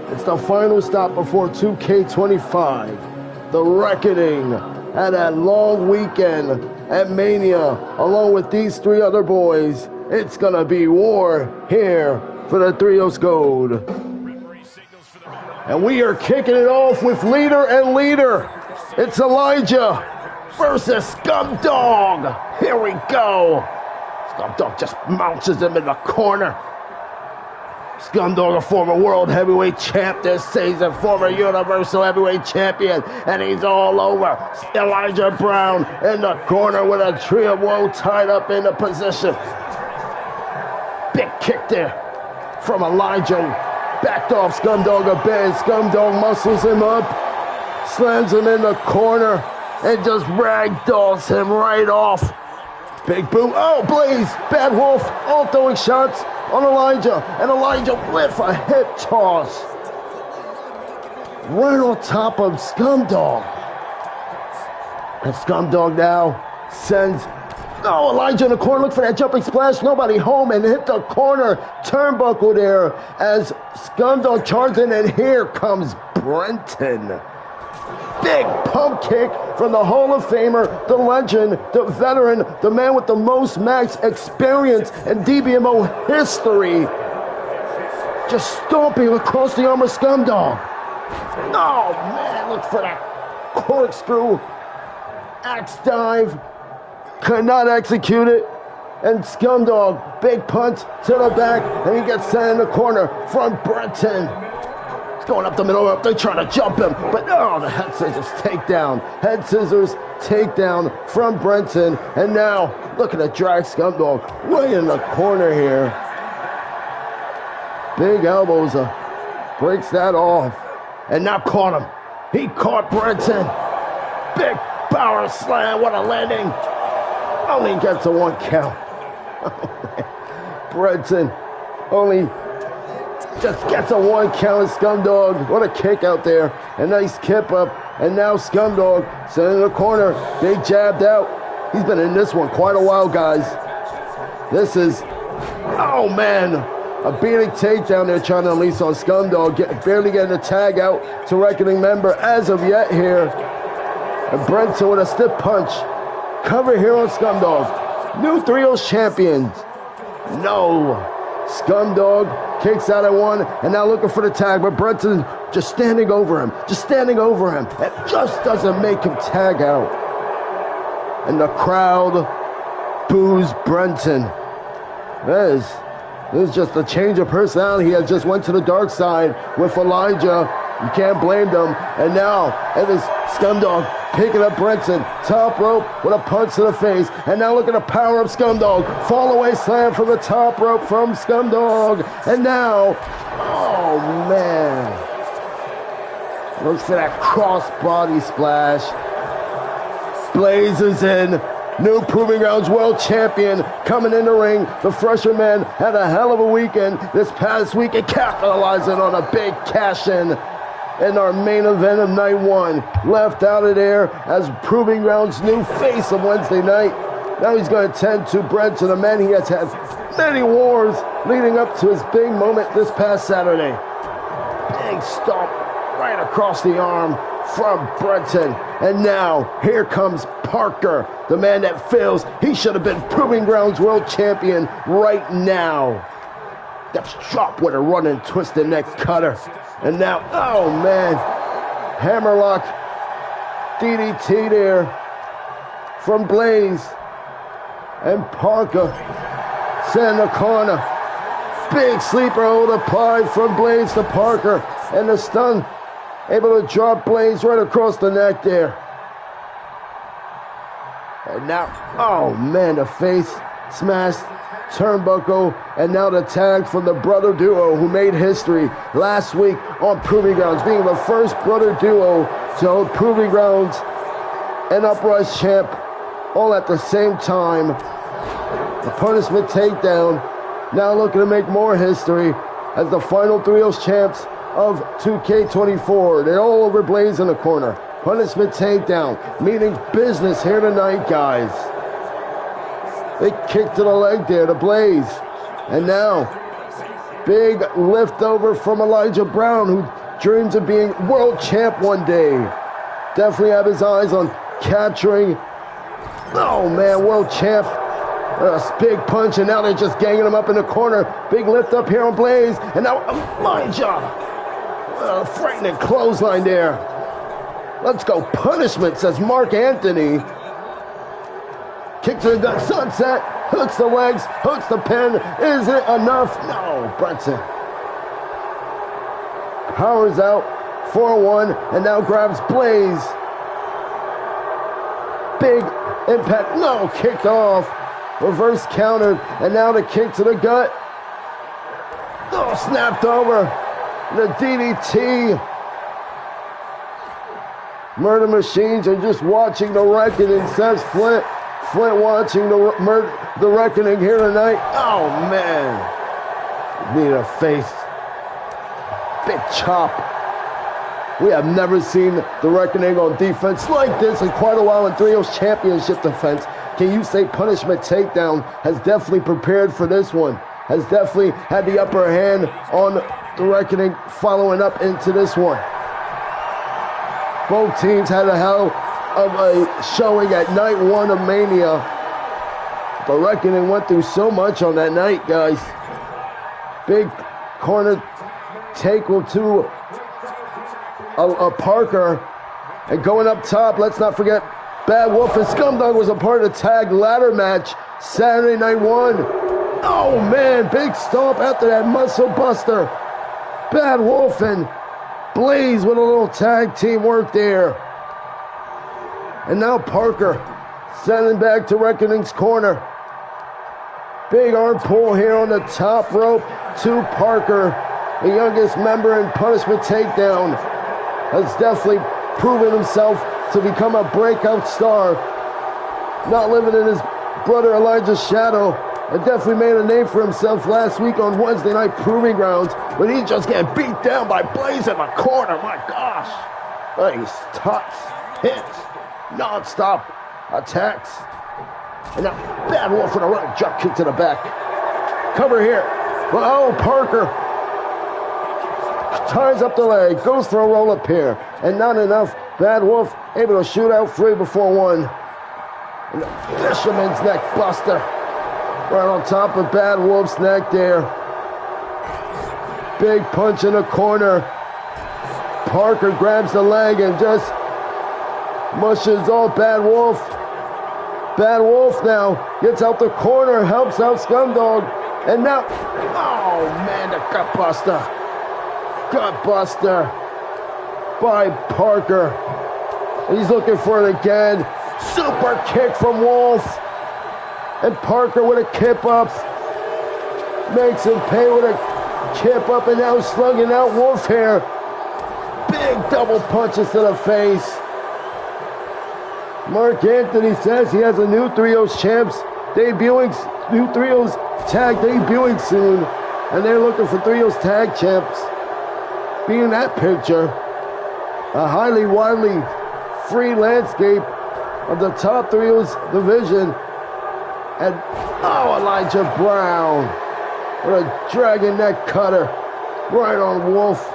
It's the final stop before 2K25. The Reckoning had a long weekend at Mania, along with these three other boys. It's gonna be war here for the Trios Gold. And we are kicking it off with leader and leader. It's Elijah versus Scumdog. Here we go. Scumdog just mounces him in the corner. Scumdog, a former world heavyweight champ this season, former universal heavyweight champion, and he's all over Elijah Brown in the corner with a tree of woe tied up in the position. Big kick there from Elijah. Backed off Scumdog a bit. Scumdog muscles him up, slams him in the corner, and just ragdolls him right off. Big boom. Oh, Blaze, Bad Wolf, all throwing shots on Elijah, and Elijah with a hip toss right on top of Scumdog. And Scumdog now sends, oh, Elijah in the corner, look for that jumping splash, nobody home, and hit the corner turnbuckle there as Scumdog charges in, and here comes Brenton. Big pump kick from the Hall of Famer, the legend, the veteran, the man with the most max experience in Dbmo history. Just stomping across the arm of Scumdog. Oh man, look for that corkscrew. Axe dive. Could not execute it. And Scumdog, big punch to the back, and he gets sent in the corner from Brenton. Going up the middle, up, they're trying to jump him, but oh, the head scissors takedown. Head scissors takedown from Brenton, and now look at the drag Scumdog right in the corner here. Big elbows, breaks that off, and now caught him. He caught Brenton. Big power slam, what a landing. Only gets a 1 count. Brenton only just gets a 1 count. Scumdog, what a kick out there. A nice kip up. And now Scumdog sitting in the corner. Big jabbed out. He's been in this one quite a while, guys. This is, oh man, a beating takedown they're trying to unleash on Scumdog. Barely getting a tag out to Reckoning member as of yet here. And Brenton with a stiff punch. Cover here on Scumdog. New Trios champions. No. Scumdog kicks out at 1, and now looking for the tag, but Brenton just standing over him. It just doesn't make him tag out. And the crowd boos Brenton. This is just a change of personality. He has just went to the dark side with Elijah. You can't blame them. And now, it is Scumdog picking up Brenton. Top rope with a punch to the face. And now look at the power of Scumdog. Fall away slam from the top rope from Scumdog. And now, oh man. Looks for that cross body splash. Blaze is in. New Proving Grounds World Champion coming in the ring. The freshman man had a hell of a weekend this past week and capitalizing on a big cash-in in our main event of night one. Left out of there as Proving Grounds' new face of Wednesday night. Now he's going to tend to Brenton, a man he has had many wars leading up to his big moment this past Saturday. Big stomp right across the arm from Brenton. And now, here comes Parker, the man that feels he should have been Proving Grounds World Champion right now. That's drop with a running twisted neck cutter. And now, oh man, hammerlock DDT there from Blaze. And Parker sent the corner. Big sleeper hold applied from Blaze to Parker. And the stun able to drop Blaze right across the neck there. And now, oh man, the face smashed turnbuckle. And now the tag from the brother duo who made history last week on Proving Grounds, being the first brother duo to hold Proving Grounds and Uprise champ all at the same time. The punishment takedown now looking to make more history as the final trios champs of 2K24. They're all over Blaze in the corner. Punishment takedown, meaning business here tonight, guys. Big kick to the leg there to Blaze. And now, big lift over from Elijah Brown, who dreams of being world champ one day. Definitely have his eyes on capturing, oh man, world champ. A big punch, and now they're just ganging him up in the corner. Big lift up here on Blaze. And now Elijah. Frightening clothesline there. Let's go punishment, says Mark Anthony. Kick to the gut, sunset, hooks the legs, hooks the pin. Is it enough? No, Brenton. Powers out, 4-1, and now grabs Blaze. Big impact, no, kicked off. Reverse countered, and now the kick to the gut. Oh, snapped over. The DDT. Murder Machines are just watching the reckoning, says Flint. Flint watching the reckoning here tonight. Oh, man. Knee to face. Big chop. We have never seen the reckoning on defense like this in quite a while in Trios Championship defense. Can you say punishment takedown has definitely prepared for this one? Has definitely had the upper hand on the reckoning following up into this one. Both teams had a hell of a showing at night one of Mania. The reckoning went through so much on that night, guys. Big corner tackle to a Parker. And going up top, let's not forget, Bad Wolf and Scumdog was a part of the tag ladder match Saturday night one. Oh man, big stomp after that muscle buster. Bad Wolf and Blaze with a little tag team work there. And now Parker sending back to Reckoning's corner. Big arm pull here on the top rope to Parker, the youngest member in punishment takedown. Has definitely proven himself to become a breakout star. Not living in his brother Elijah's shadow. And definitely made a name for himself last week on Wednesday Night Proving Grounds. But he's just getting beat down by Blaze in the corner. My gosh. Nice tucks, hits, non-stop attacks. And now Bad Wolf with a running jump kick to the back. Cover here. Oh, Parker ties up the leg, goes for a roll-up here. And not enough. Bad Wolf able to shoot out free before one. And the Fisherman's neck buster. Right on top of Bad Wolf's neck there. Big punch in the corner. Parker grabs the leg and just mushes off Bad Wolf. Bad Wolf now gets out the corner, helps out Scumdog. And now, oh man, the gut buster. Gut buster. by Parker. He's looking for it again. Super kick from Wolf. And Parker with a kip up. Makes him pay with a kip up, and now slugging out Wolf here. Big double punches to the face. Mark Anthony says he has a new Trios champs new Trios tag debuting soon, and they're looking for Trios tag champs. Being that picture, a highly widely free landscape of the top Trios division, and Elijah Brown with a dragon neck cutter right on Wolf.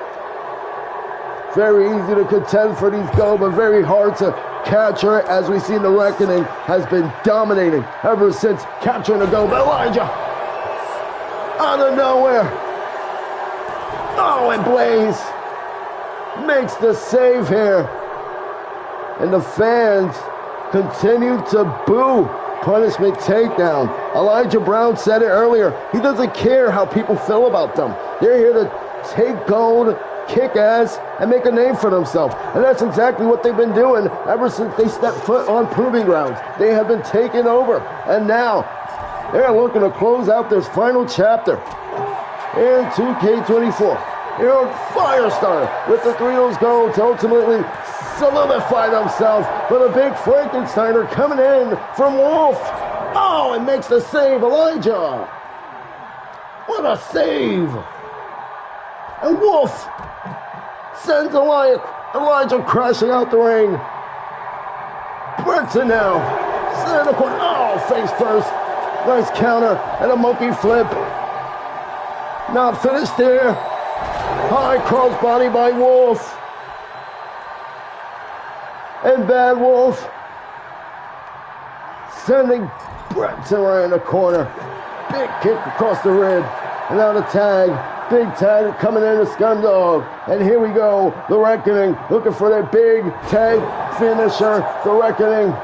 Very easy to contend for these gold, but very hard to capture, as we see in the Reckoning has been dominating ever since capturing the gold. Elijah out of nowhere. And Blaze makes the save here. And the fans continue to boo punishment takedown. Elijah Brown said it earlier. He doesn't care how people feel about them. They're here to take gold, kick ass, and make a name for themselves. And that's exactly what they've been doing ever since they stepped foot on Proving Grounds. They have been taken over. And now they're looking to close out this final chapter in 2K24. Here on Firestarter with the Trios gold to ultimately solidify themselves. But a big Frankensteiner coming in from Wolf. And makes the save, Elijah. What a save. And Wolf sends Elijah crashing out the ring. Brenton now. Center corner. Face first. Nice counter and a monkey flip. Not finished there. High crossbody by Wolf. And Bad Wolf sending Brenton right in the corner. Big kick across the rib. And now the tag. Big tag coming in to Scumdog. And here we go. The Reckoning looking for their big tag finisher. The Reckoning.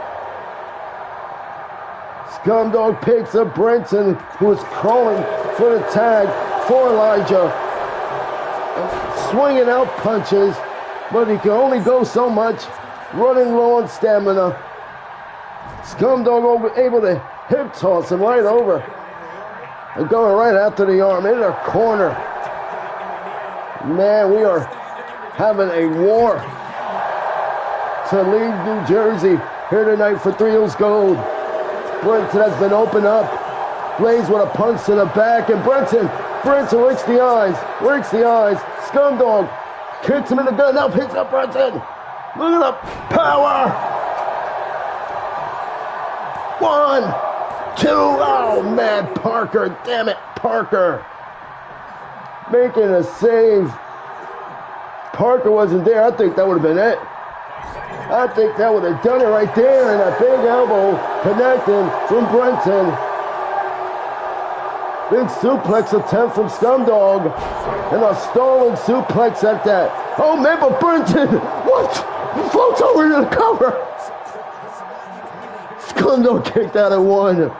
Scumdog picks up Brenton, who is crawling for the tag for Elijah. Swinging out punches, but he can only go so much. Running low on stamina. Scumdog able to hip toss him right over. And going right after the arm in the corner. Man, we are having a war to leave New Jersey here tonight for Trios Gold. Brenton has been opened up. Blaze with a punch to the back, and Brenton licks the eyes. Scumdog kicks him in the gut, now picks up Brenton. Look at the power. 1, 2, man, Parker, damn it, Parker. Making a save. Parker wasn't there. I think that would have been it. I think that would have done it right there, and a big elbow connecting from Brenton. Big suplex attempt from Scumdog, and a stolen suplex at that. Oh man, but Brenton, what? He floats over to the cover. Scumdog kicked out at 1.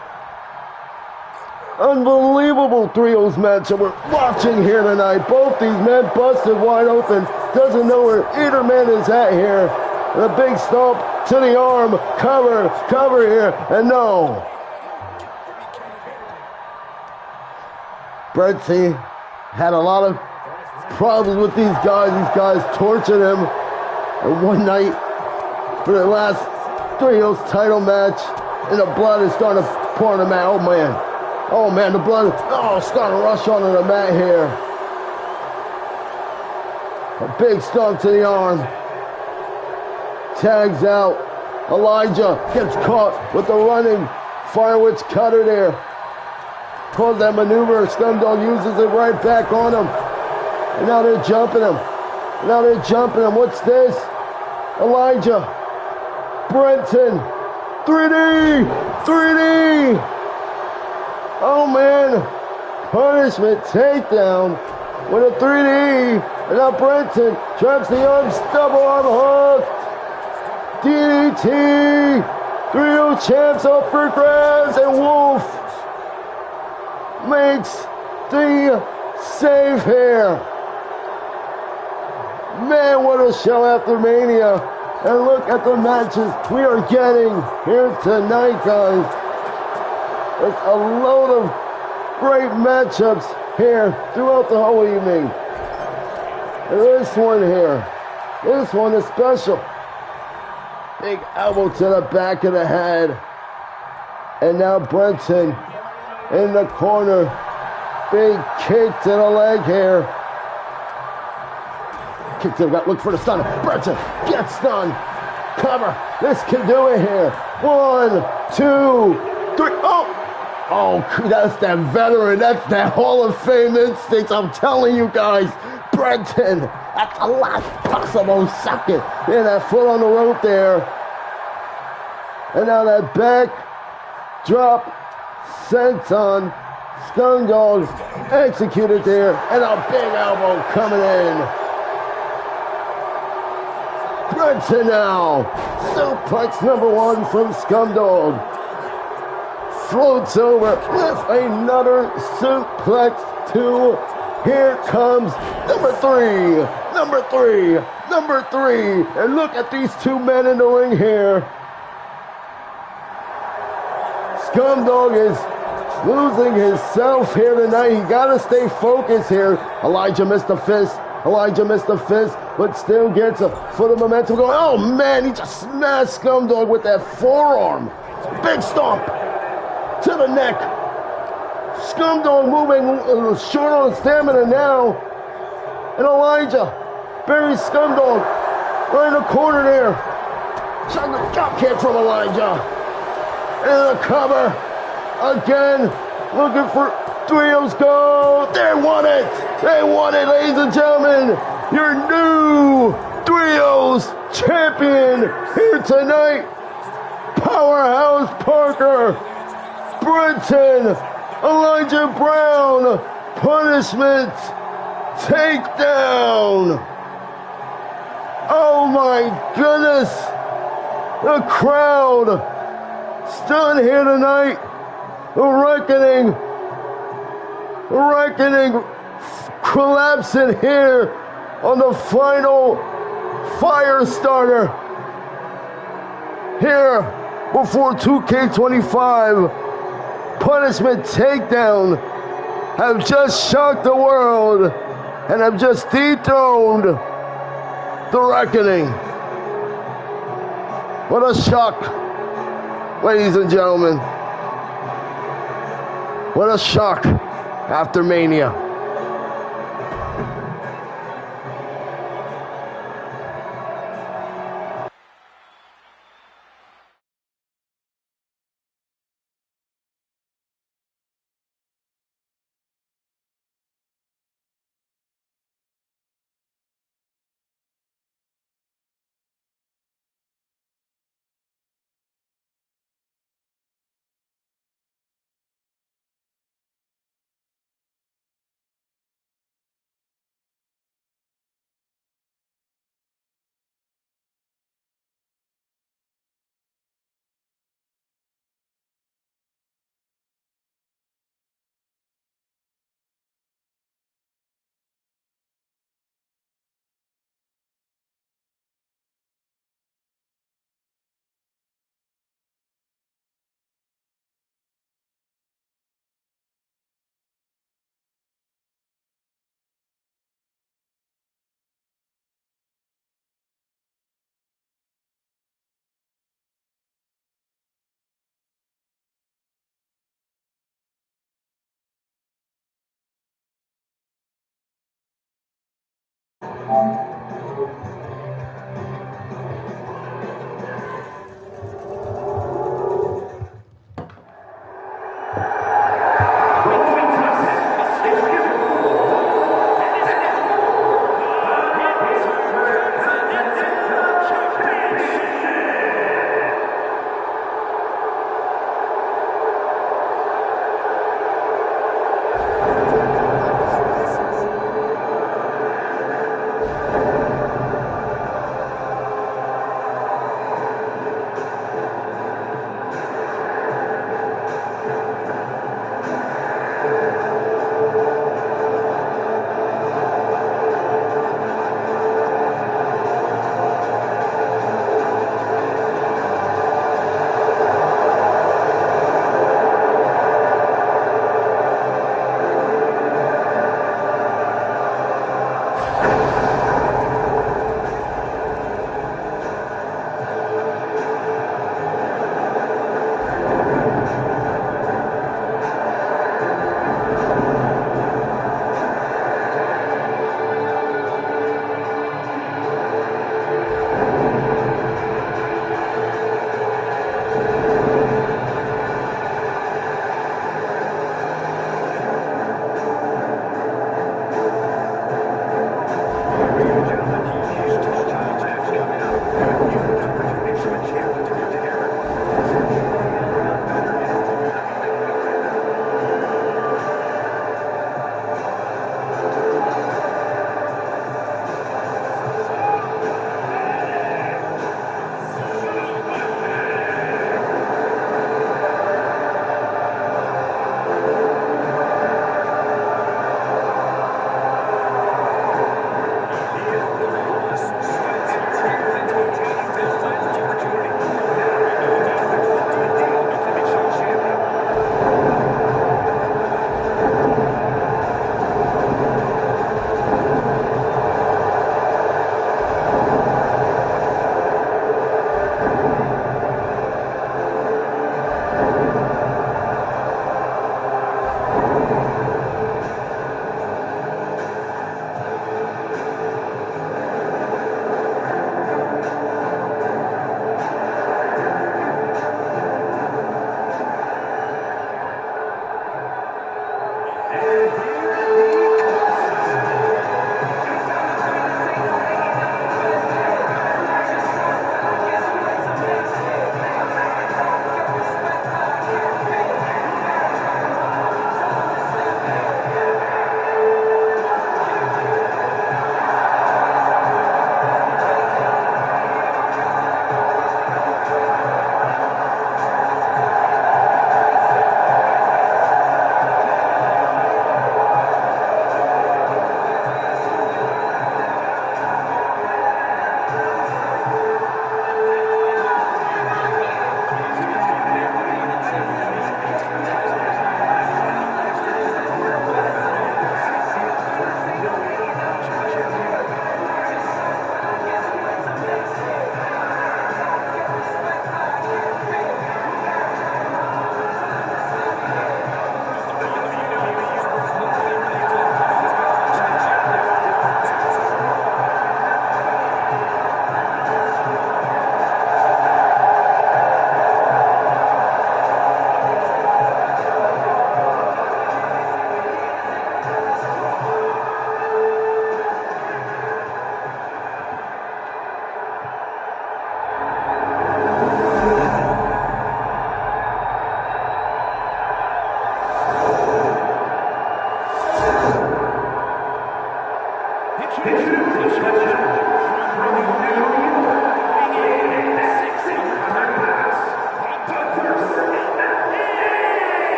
Unbelievable Trios match that we're watching here tonight. Both these men busted wide open. Doesn't know where either man is at here. And a big stomp to the arm. Cover here. And no. Brenton had a lot of problems with these guys. These guys tortured him. And one night for the last Trios title match, and the blood is starting to pour on the mat. Oh man, the blood, starting to rush onto the mat here. A big stomp to the arm. Tags out. Elijah gets caught with the running fireworks cutter there. Calls that maneuver. Scumdog uses it right back on him. And now they're jumping him. What's this? Elijah. Brenton. 3D. Oh man. Punishment takedown with a 3D. And now Brenton traps the arm, double arm hook. DDT. Trio champs up for grabs, and Wolf makes the save here. Man, what a show after Mania. And look at the matches we are getting here tonight, guys. It's a load of great matchups here throughout the whole evening. And this one is special. Big elbow to the back of the head. And now Brenton in the corner. Big kick to the leg here. Kick to the gut, look for the stun. Brenton gets done. Cover. This can do it here. 1, 2, 3. Oh, that's that veteran. That's that Hall of Fame instincts. I'm telling you guys. Brenton at the last possible second. Yeah, that foot on the rope there. And now that back drop senton. Scumdog executed there. And a big elbow coming in. Brenton now. Suplex number 1 from Scumdog. Floats over with another suplex 2. Here comes number 3. And look at these two men in the ring here. Scumdog is losing himself here tonight. He got to stay focused here. Elijah missed the fist, but still gets a foot of momentum going. Oh, man, he just smashed Scumdog with that forearm. Big stomp to the neck. Scumdog moving short on stamina now. And Elijah buries Scumdog right in the corner there. Drop kick from Elijah. And a cover. Again, looking for trios go. They won it, ladies and gentlemen. Your new trios champion here tonight. Powerhouse Parker, Brenton, Elijah Brown, Punishment, Takedown. Oh my goodness. The crowd stunned here tonight. The reckoning collapsing here on the final Firestarter here before 2K25. Punishment Takedown have just shocked the world and have just dethroned the Reckoning. What a shock, ladies and gentlemen. What a shock after Mania.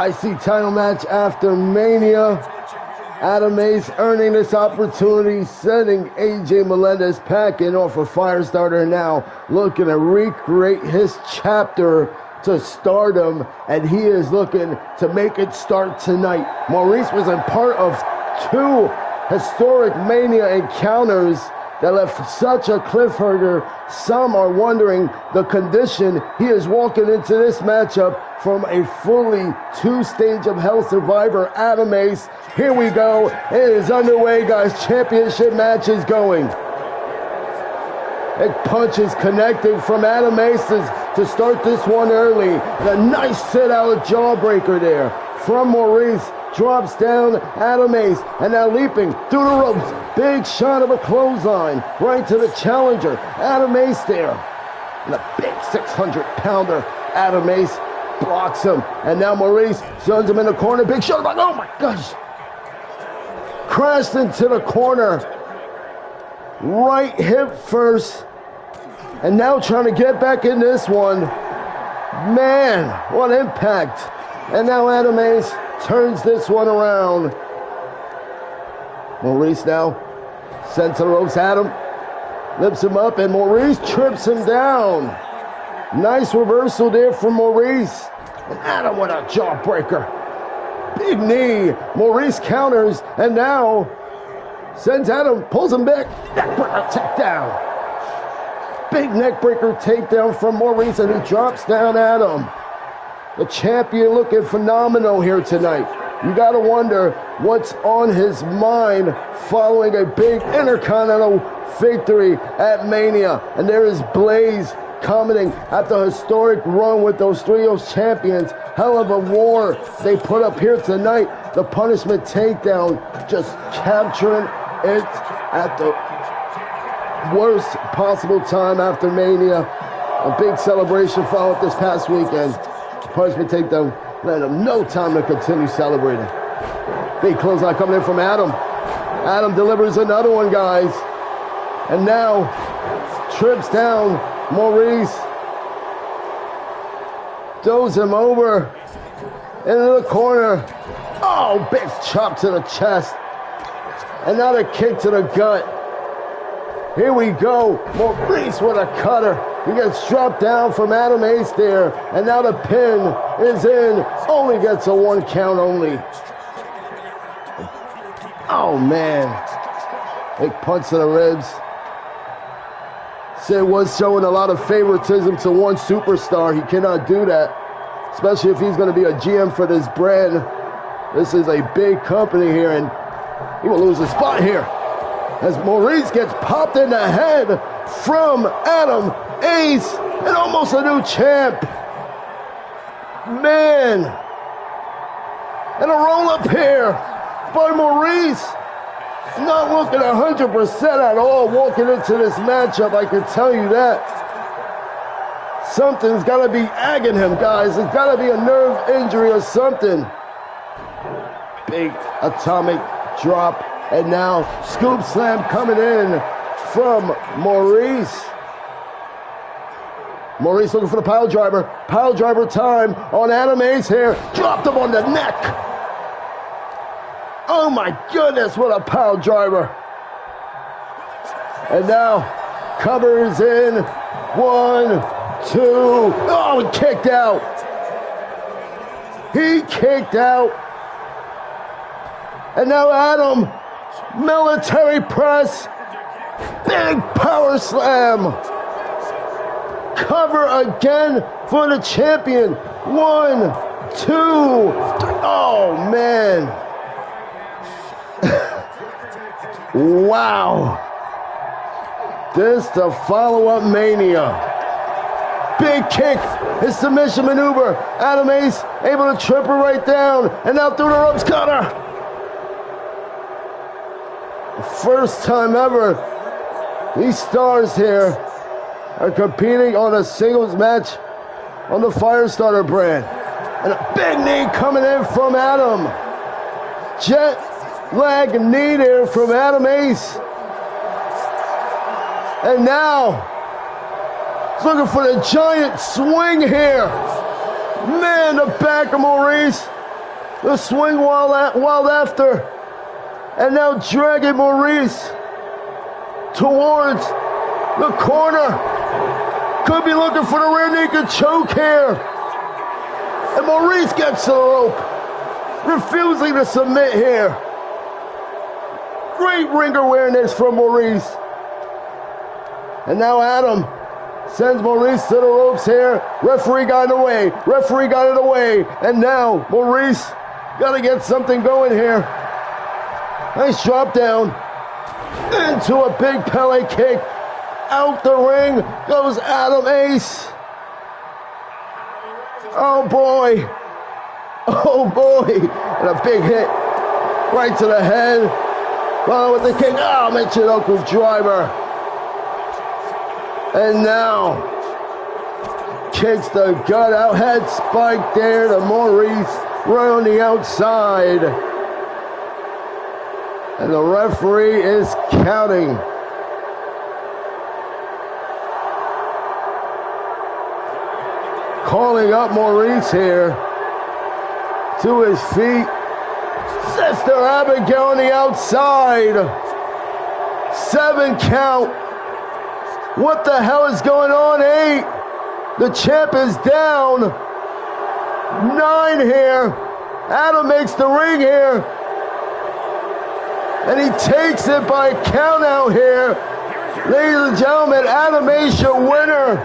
IC title match after Mania. Adam Ace earning this opportunity, sending AJ Melendez packing off of Firestarter, now looking to recreate his chapter to stardom, and he is looking to make it start tonight. Maurice was a part of 2 historic Mania encounters that left such a cliffhanger. Some are wondering the condition he is walking into this matchup from a fully 2-stage of hell survivor, Adam Ace. Here we go. It is underway, guys. Championship match is going. Big punches connecting from Adam Ace to start this one early. And a nice sit-out jawbreaker there from Maurice. Drops down Adam Ace, and now leaping through the ropes. Big shot of a clothesline right to the challenger. Adam Ace there. And a big 600-pounder. Adam Ace blocks him. And now Maurice sends him in the corner. Big shot. Oh my gosh. Crashed into the corner. Right hip first. And now trying to get back in this one. Man, what impact. And now Adam Ace turns this one around. Maurice now sends the ropes at him. Lifts him up, and Maurice trips him down. Nice reversal there from Maurice. And Adam with a jawbreaker. Big knee. Maurice counters, and now sends Adam, pulls him back. Neckbreaker takedown. Big neckbreaker takedown from Maurice, and he drops down Adam. The champion looking phenomenal here tonight. You got to wonder what's on his mind following a big Intercontinental victory at Mania. And there is Blaze commenting at the historic run with those trios champions. Hell of a war they put up here tonight. The punishment takedown, just capturing it at the worst possible time after Mania. A big celebration followed this past weekend. Punishment takedown, let him no time to continue celebrating. Big clothesline coming in from Adam. Adam delivers another one, guys. And now trips down Maurice. Throws him over into the corner. Oh, big chop to the chest. Another kick to the gut. Here we go. Maurice with a cutter. He gets dropped down from Adam Ace there. And now the pin is in. Only gets a 1 count only. Oh, man. Big punch to the ribs. Sid was showing a lot of favoritism to one superstar. He cannot do that. Especially if he's going to be a GM for this brand. This is a big company here, and he will lose his spot here. As Maurice gets popped in the head from Adam Ace, and almost a new champ. Man. And a roll-up here by Maurice. Not looking 100% at all walking into this matchup, I can tell you that. Something's got to be agging him, guys. It's got to be a nerve injury or something. Big atomic drop. And now scoop slam coming in from Maurice. Maurice looking for the pile driver. Pile driver time on Adam Ace here. Dropped him on the neck. Oh my goodness, what a pile driver. And now covers in. 1, 2. Oh, he kicked out. He kicked out. And now Adam, military press. Big power slam. Cover again for the champion. 1, 2, 3. Oh, man. Wow. This the follow-up Mania. Big kick. His submission maneuver. Adam Ace able to trip her right down. And now through the ropes cutter. First time ever these stars here are competing on a singles match on the Firestarter brand. And a big knee coming in from Adam. Jet lag knee there from Adam Ace. And now he's looking for the giant swing here. Man, the back of Maurice The swing while after. And now dragging Maurice towards the corner. Could be looking for the rear naked choke here. And Maurice gets to the rope, refusing to submit here. Great ring awareness from Maurice. And now Adam sends Maurice to the ropes here. Referee got it away. Referee got it away. And now Maurice got to get something going here. Nice drop down into a big Pele kick. Out the ring goes Adam Ace. Oh boy. Oh boy. And a big hit right to the head. Well, with the kick. Oh, Michinoku driver. And now kicks the gut out. Head spike there to Maurice. Right on the outside. And the referee is counting. Calling up Maurice here to his feet. Sister Abigail on the outside. 7 count. What the hell is going on? 8. The champ is down. 9 here. Adam makes the ring here. And he takes it by count out here. Ladies and gentlemen, Adam Ace your winner.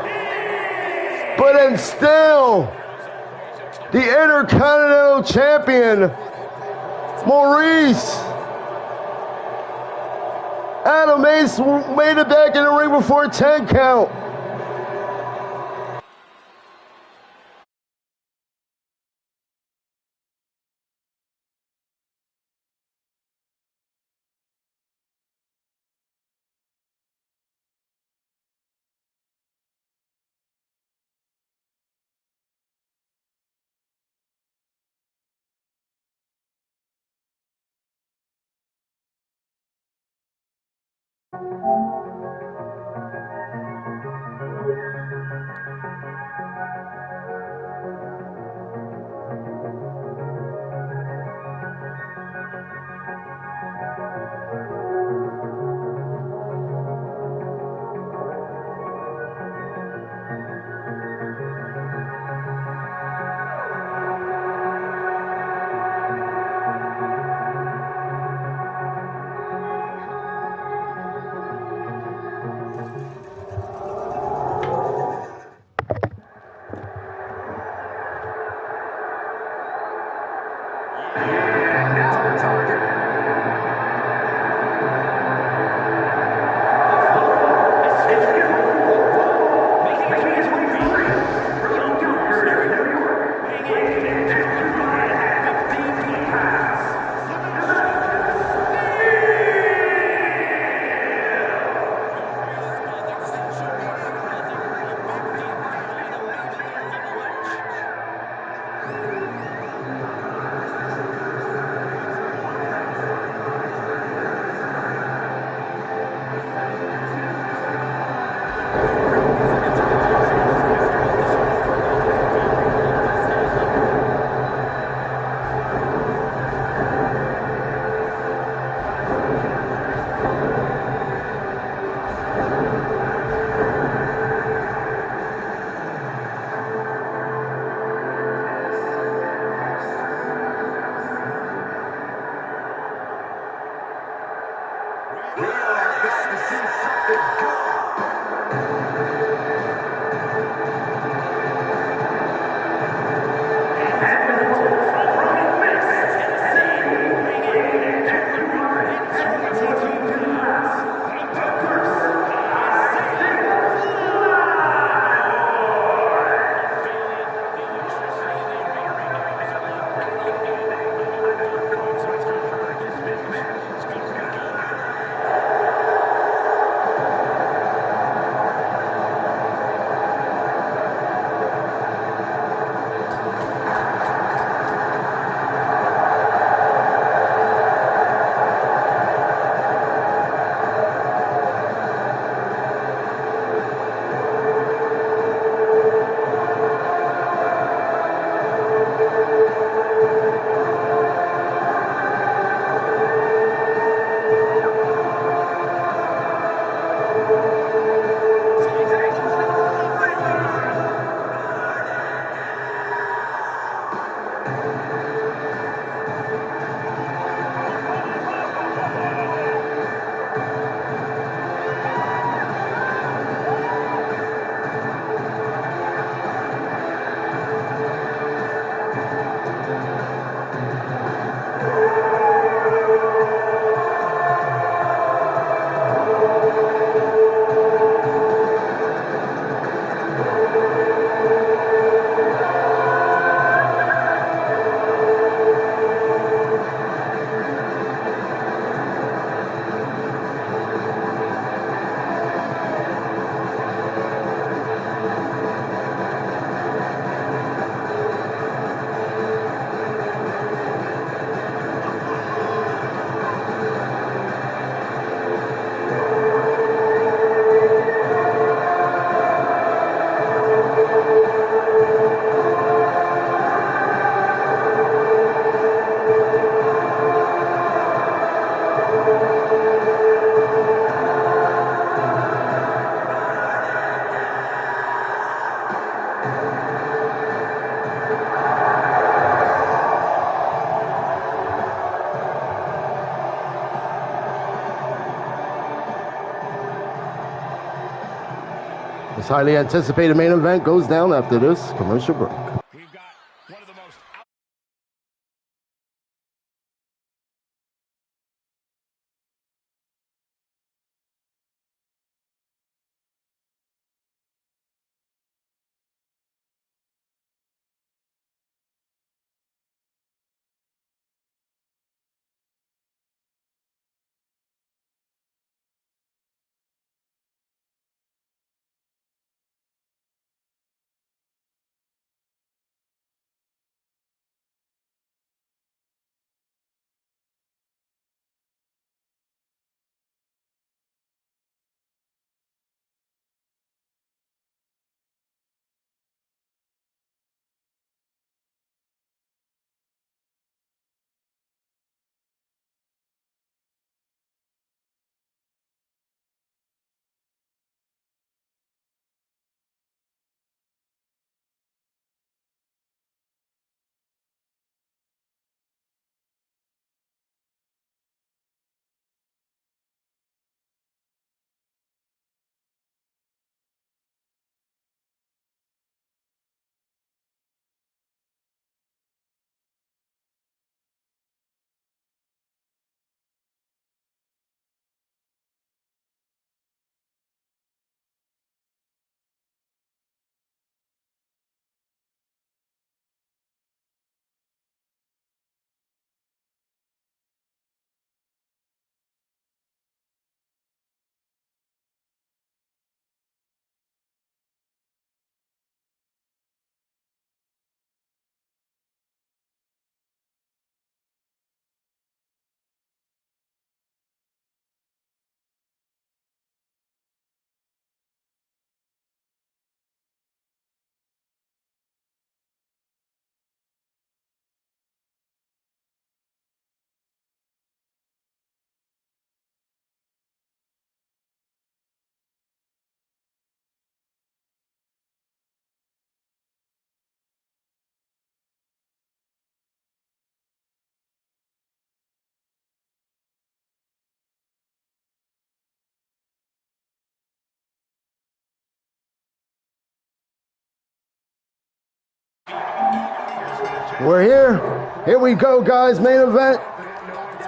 But then still, the Intercontinental Champion, Maurice. Adam Ace made it back in the ring before 10 count. This highly anticipated main event goes down after this commercial break.
We've got one of the most
We're here. Here we go, guys. Main event.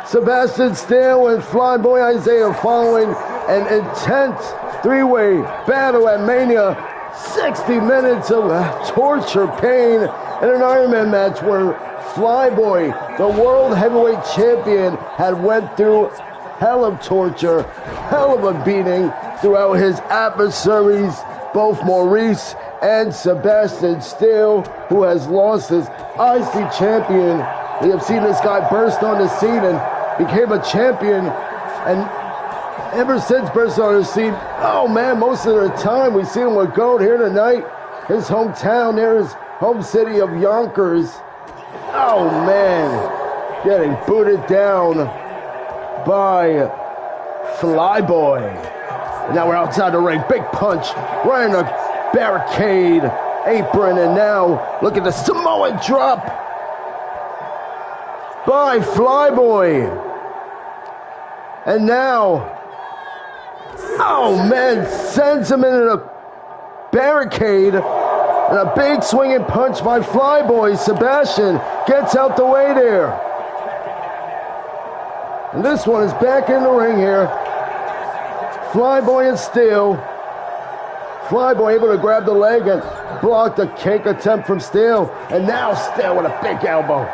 Sebastian Steele and Flyboy Isaiah following an intense three-way battle at Mania. 60 minutes of torture, pain, and an Iron Man match where Flyboy, the world heavyweight champion, had went through hell of torture, hell of a beating throughout his adversaries, both Maurice and Sebastian Steele, who has lost his IC champion. We have seen this guy burst on the scene and became a champion, and ever since bursting on the scene, oh man, most of the time we see him with gold here tonight. His hometown, there is home city of Yonkers. Oh man, getting booted down by Flyboy. And now we're outside the ring, big punch, right in the barricade apron, and now look at the Samoan drop by Flyboy. And now, oh man, sends him into the barricade, and a big swinging punch by Flyboy. Sebastian gets out the way there. And this one is back in the ring here. Flyboy and Steele. Flyboy able to grab the leg and block the kick attempt from Steele. And now Steele with a big elbow.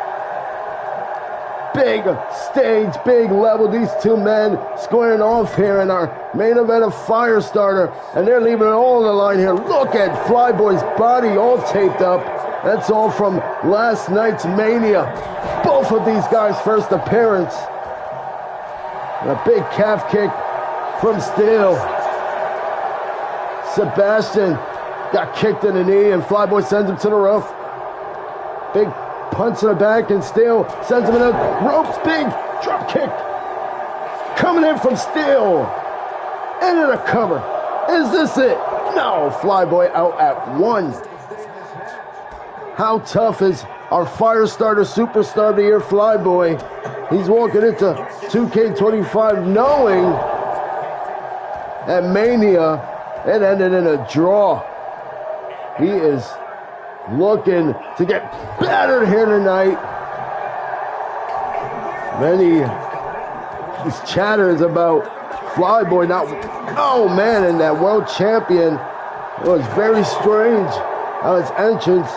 Big stage, big level. These two men squaring off here in our main event of Firestarter. And they're leaving it all on the line here. Look at Flyboy's body all taped up. That's all from last night's Mania. Both of these guys' first appearance. And a big calf kick from Steele. Sebastian got kicked in the knee, and Flyboy sends him to the roof. Big punch in the back, and Steele sends him in the ropes. Big drop kick coming in from Steele. Into the cover. Is this it? No, Flyboy out at one. How tough is our Firestarter superstar of the year, Flyboy? He's walking into 2K25 knowing at Mania It ended in a draw. He is looking to get battered here tonight. Many chatters about Flyboy not, oh man, and that world champion. It was very strange how his entrance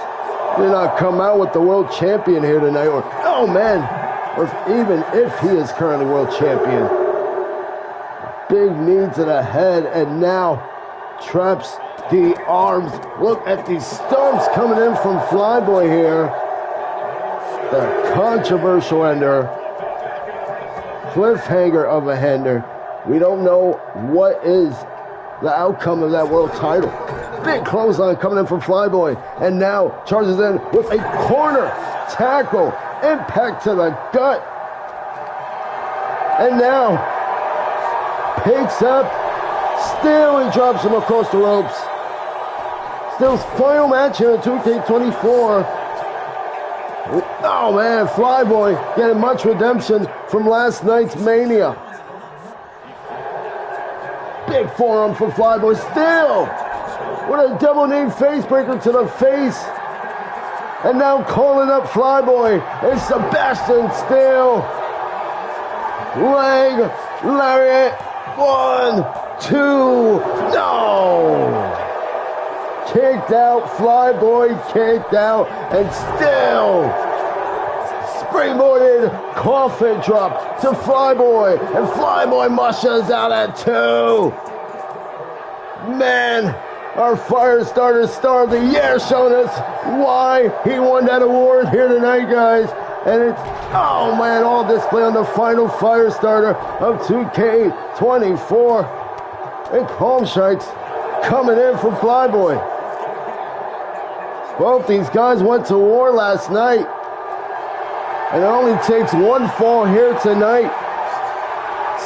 did not come out with the world champion here tonight, or oh man, or even if he is currently world champion. Big knee to the head, and now traps the arms. Look at these stumps coming in from Flyboy here. The controversial ender. Cliffhanger of a ender. We don't know what is the outcome of that world title. Big clothesline coming in from Flyboy. And now charges in with a corner tackle. Impact to the gut. And now picks up. Still he drops him across the ropes. Still's final match here in 2K24. Oh man, Flyboy getting much redemption from last night's Mania. Big forearm for Flyboy. Still with a double knee face breaker to the face. And now calling up Flyboy is Sebastian Still. Leg lariat. 1, 2, no! Kicked out, Flyboy kicked out, and Still springboarded coffin drop to Flyboy, and Flyboy mushes out at 2. Man, our Firestarter Star of the Year showing us why he won that award here tonight, guys. And it's, oh man, all display on the final Firestarter of 2K24. And Palm Strikes coming in from Flyboy. Both these guys went to war last night. And it only takes one fall here tonight.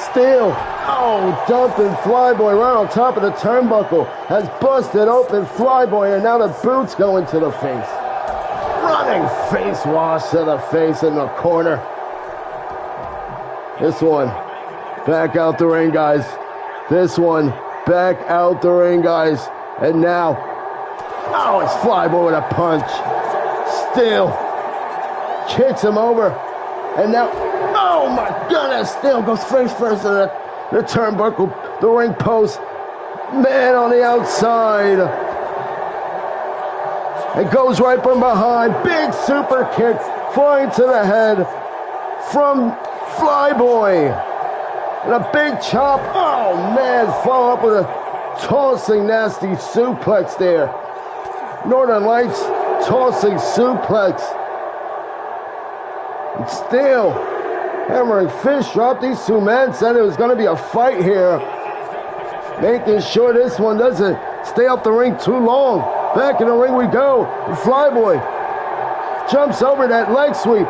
Still, oh, dumping Flyboy right on top of the turnbuckle. Has busted open Flyboy, and now the boots go into the face. Running face wash to the face in the corner. This one, back out the ring, guys. This one, back out the ring, guys. And now, oh, it's Flyboy with a punch. Still, kicks him over. And now, oh my goodness, Still goes face first to the turnbuckle, the ring post. Man on the outside. It goes right from behind. Big super kick flying to the head from Flyboy. And a big chop. Oh, man. Follow up with a tossing nasty suplex there. Northern Lights tossing suplex. And Still hammering fish drop. These two men said it was going to be a fight here. Making sure this one doesn't stay up the ring too long. Back in the ring we go. Flyboy jumps over that leg sweep.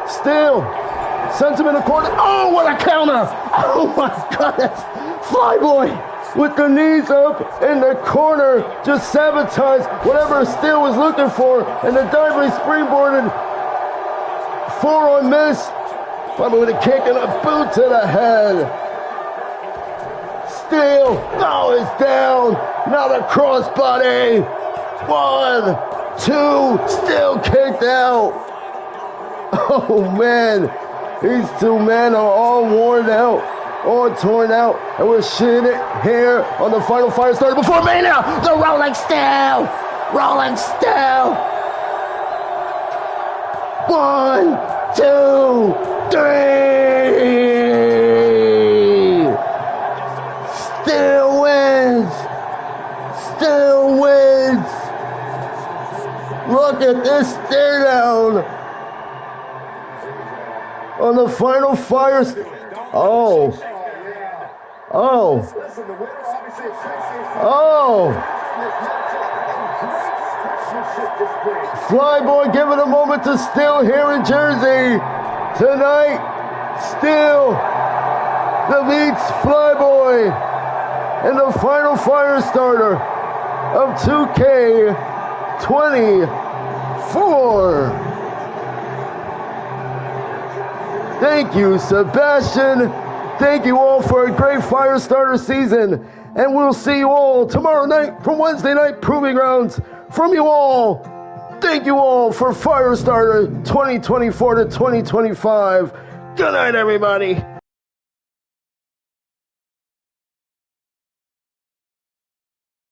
Still sends him in the corner. Oh, what a counter! Oh my goodness! Flyboy with the knees up in the corner just sabotaged whatever Still was looking for. And the diving springboarded forearm miss. Flyboy with a kick and a boot to the head. Still, oh, it's down. Now the crossbody. 1, 2, Still kicked out. Oh man, these two men are all worn out, all torn out, and we're seeing it here on the final Firestarter before Mania. The rolling Still, rolling Still. 1, 2, 3. Still wins. Still wins. Look at this stare down on the final fire. Oh. Oh. Oh. Flyboy giving a moment to Still here in Jersey. Tonight, Still defeats Flyboy in the final Firestarter of 2K24. Thank you, Sebastian. Thank you all for a great Firestarter season. and we'll see you all tomorrow night from Wednesday Night Proving Grounds. From you all, thank you all for Firestarter 2024 to 2025. Good night, everybody.